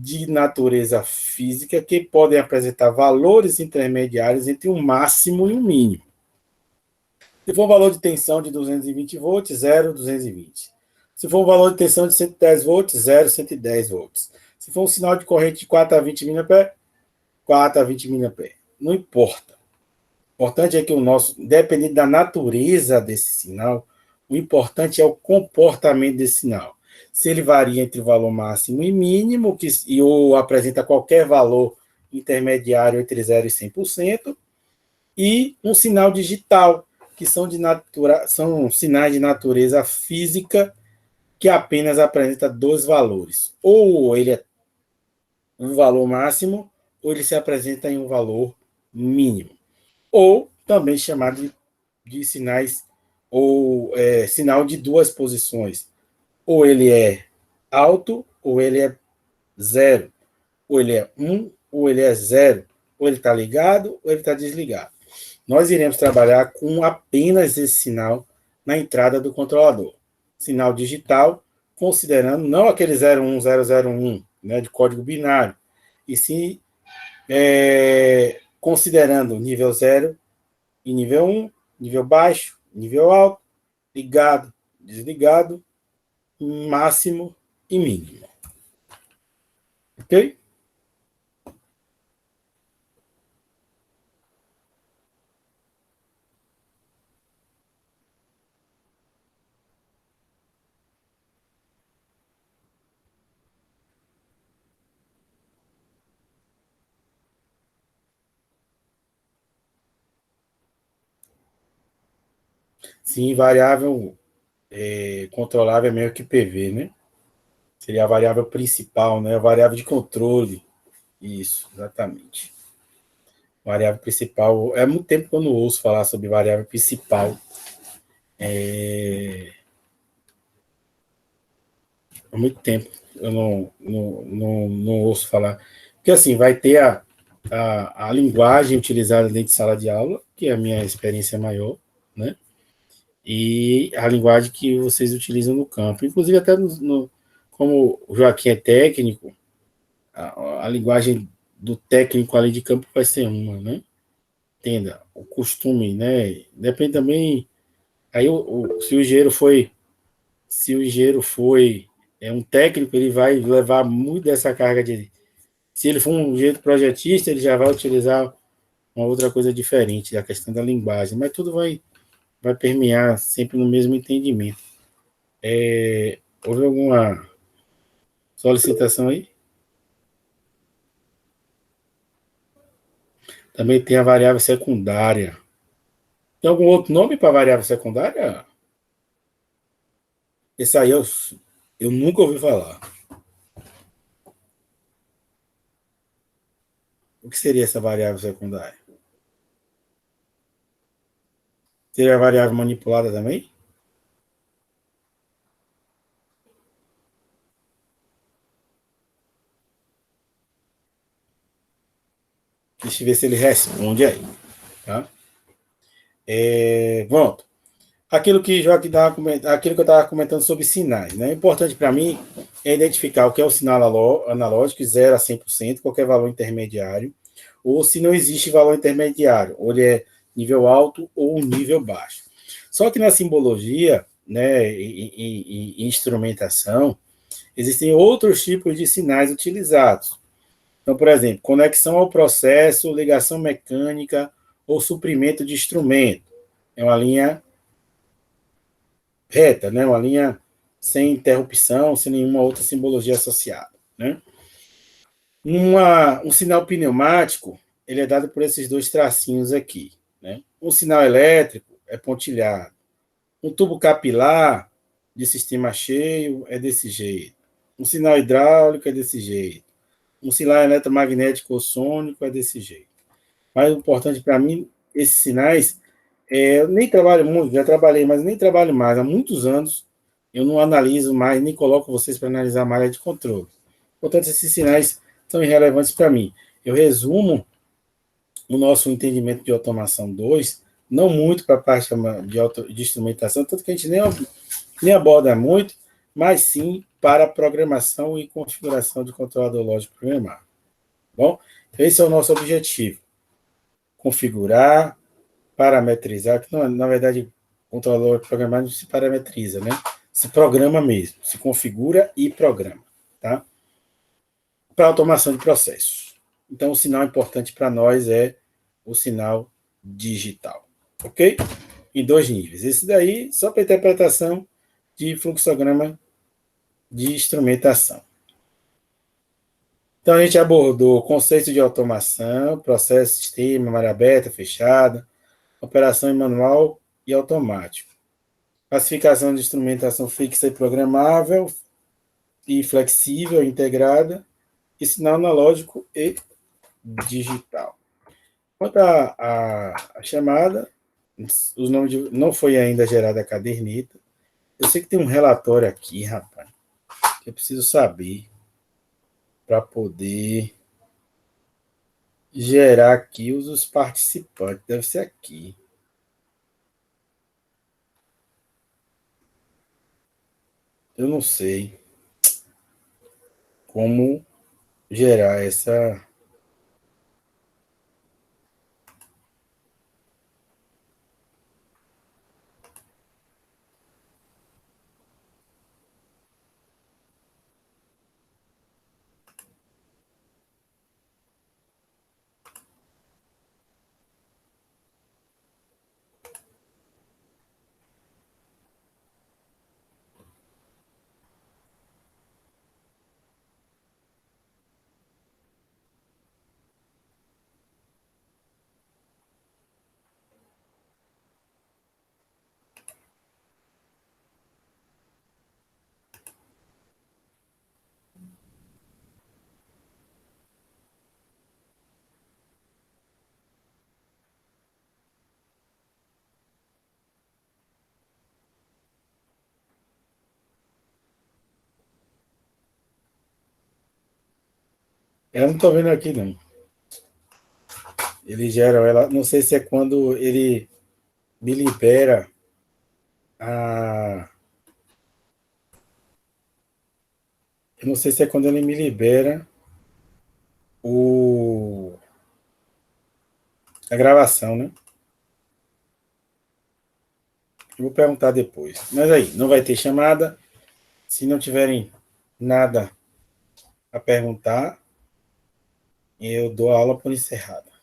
de natureza física, que podem apresentar valores intermediários entre um máximo e um mínimo. Se for um valor de tensão de 220 volts, 0, 220. Se for um valor de tensão de 110 volts, 0, 110 volts. Se for um sinal de corrente de 4 a 20 mA, 4 a 20 mA. Não importa. O importante é que o nosso, dependendo da natureza desse sinal, o importante é o comportamento desse sinal. Se ele varia entre o valor máximo e mínimo, ou apresenta qualquer valor intermediário entre 0 e 100%, e um sinal digital, que são sinais de natureza física que apenas apresenta dois valores. Ou ele é um valor máximo, ou ele se apresenta em um valor mínimo. Ou também chamado de sinais, ou sinal de duas posições. Ou ele é alto, ou ele é zero. Ou ele é 1, ou ele é 0. Ou ele está ligado, ou ele está desligado. Nós iremos trabalhar com apenas esse sinal na entrada do controlador. Sinal digital, considerando não aquele 01001, né, de código binário, e sim considerando nível 0 e nível 1, nível baixo, nível alto, ligado, desligado, máximo e mínimo. Ok? Sim, variável controlável é meio que PV, né? Seria a variável principal, né? A variável de controle. Isso, exatamente. Variável principal. É muito tempo que eu não ouço falar sobre variável principal. Há muito tempo eu não ouço falar. Porque assim, vai ter a linguagem utilizada dentro de sala de aula, que é a minha experiência maior, né? E a linguagem que vocês utilizam no campo. Inclusive, até como o Joaquim é técnico, a linguagem do técnico ali de campo vai ser uma, né? Entenda, o costume, né? Depende também. Aí, se o engenheiro foi um técnico, ele vai levar muito dessa carga de. Se ele for um engenheiro projetista, ele já vai utilizar uma outra coisa diferente, a questão da linguagem, mas tudo vai permear sempre no mesmo entendimento. Houve alguma solicitação aí? Também tem a variável secundária. Tem algum outro nome para variável secundária? Esse aí eu nunca ouvi falar. O que seria essa variável secundária? Seria a variável manipulada também? Deixa eu ver se ele responde aí. Tá? Pronto. Aquilo que eu estava comentando sobre sinais. Né? O importante para mim é identificar o que é o sinal analógico, 0 a 100%, qualquer valor intermediário, ou se não existe valor intermediário, ou ele é nível alto ou nível baixo. Só que na simbologia, né, e instrumentação, existem outros tipos de sinais utilizados. Então, por exemplo, conexão ao processo, ligação mecânica ou suprimento de instrumento. É uma linha reta, né? Uma linha sem interrupção, sem nenhuma outra simbologia associada, né? Um sinal pneumático, ele é dado por esses dois tracinhos aqui, né? Um sinal elétrico é pontilhado. Um tubo capilar de sistema cheio é desse jeito. Um sinal hidráulico é desse jeito. Um sinal eletromagnético ou sônico é desse jeito. Mais importante para mim, esses sinais, eu nem trabalho muito, já trabalhei, mas nem trabalho mais. Há muitos anos eu não analiso mais, nem coloco vocês para analisar a área de controle. Portanto, esses sinais são irrelevantes para mim. Eu resumo o nosso entendimento de automação 2, não muito para a parte de instrumentação, tanto que a gente nem aborda muito, mas sim para programação e configuração de controlador lógico programado. Bom, então esse é o nosso objetivo. Configurar, parametrizar, que não, na verdade, o controlador programado não se parametriza, né? Se programa mesmo, se configura e programa, tá? Para automação de processos. Então, o sinal importante para nós é o sinal digital, ok? Em dois níveis. Esse daí, só para interpretação de fluxograma de instrumentação. Então, a gente abordou o conceito de automação, processo, sistema, malha aberta, fechada, operação em manual e automático. Classificação de instrumentação fixa e programável e flexível, integrada, e sinal analógico e digital. Quanto à chamada, os nomes não foi ainda gerada a caderneta. Eu sei que tem um relatório aqui, rapaz, que eu preciso saber para poder gerar aqui os participantes. Deve ser aqui. Eu não sei como gerar essa. Eu não tô vendo aqui, não. Ele gera ela. Não sei se é quando ele me libera a. Eu não sei se é quando ele me libera a gravação, né? Eu vou perguntar depois. Mas aí, não vai ter chamada. Se não tiverem nada a perguntar, eu dou a aula por encerrada.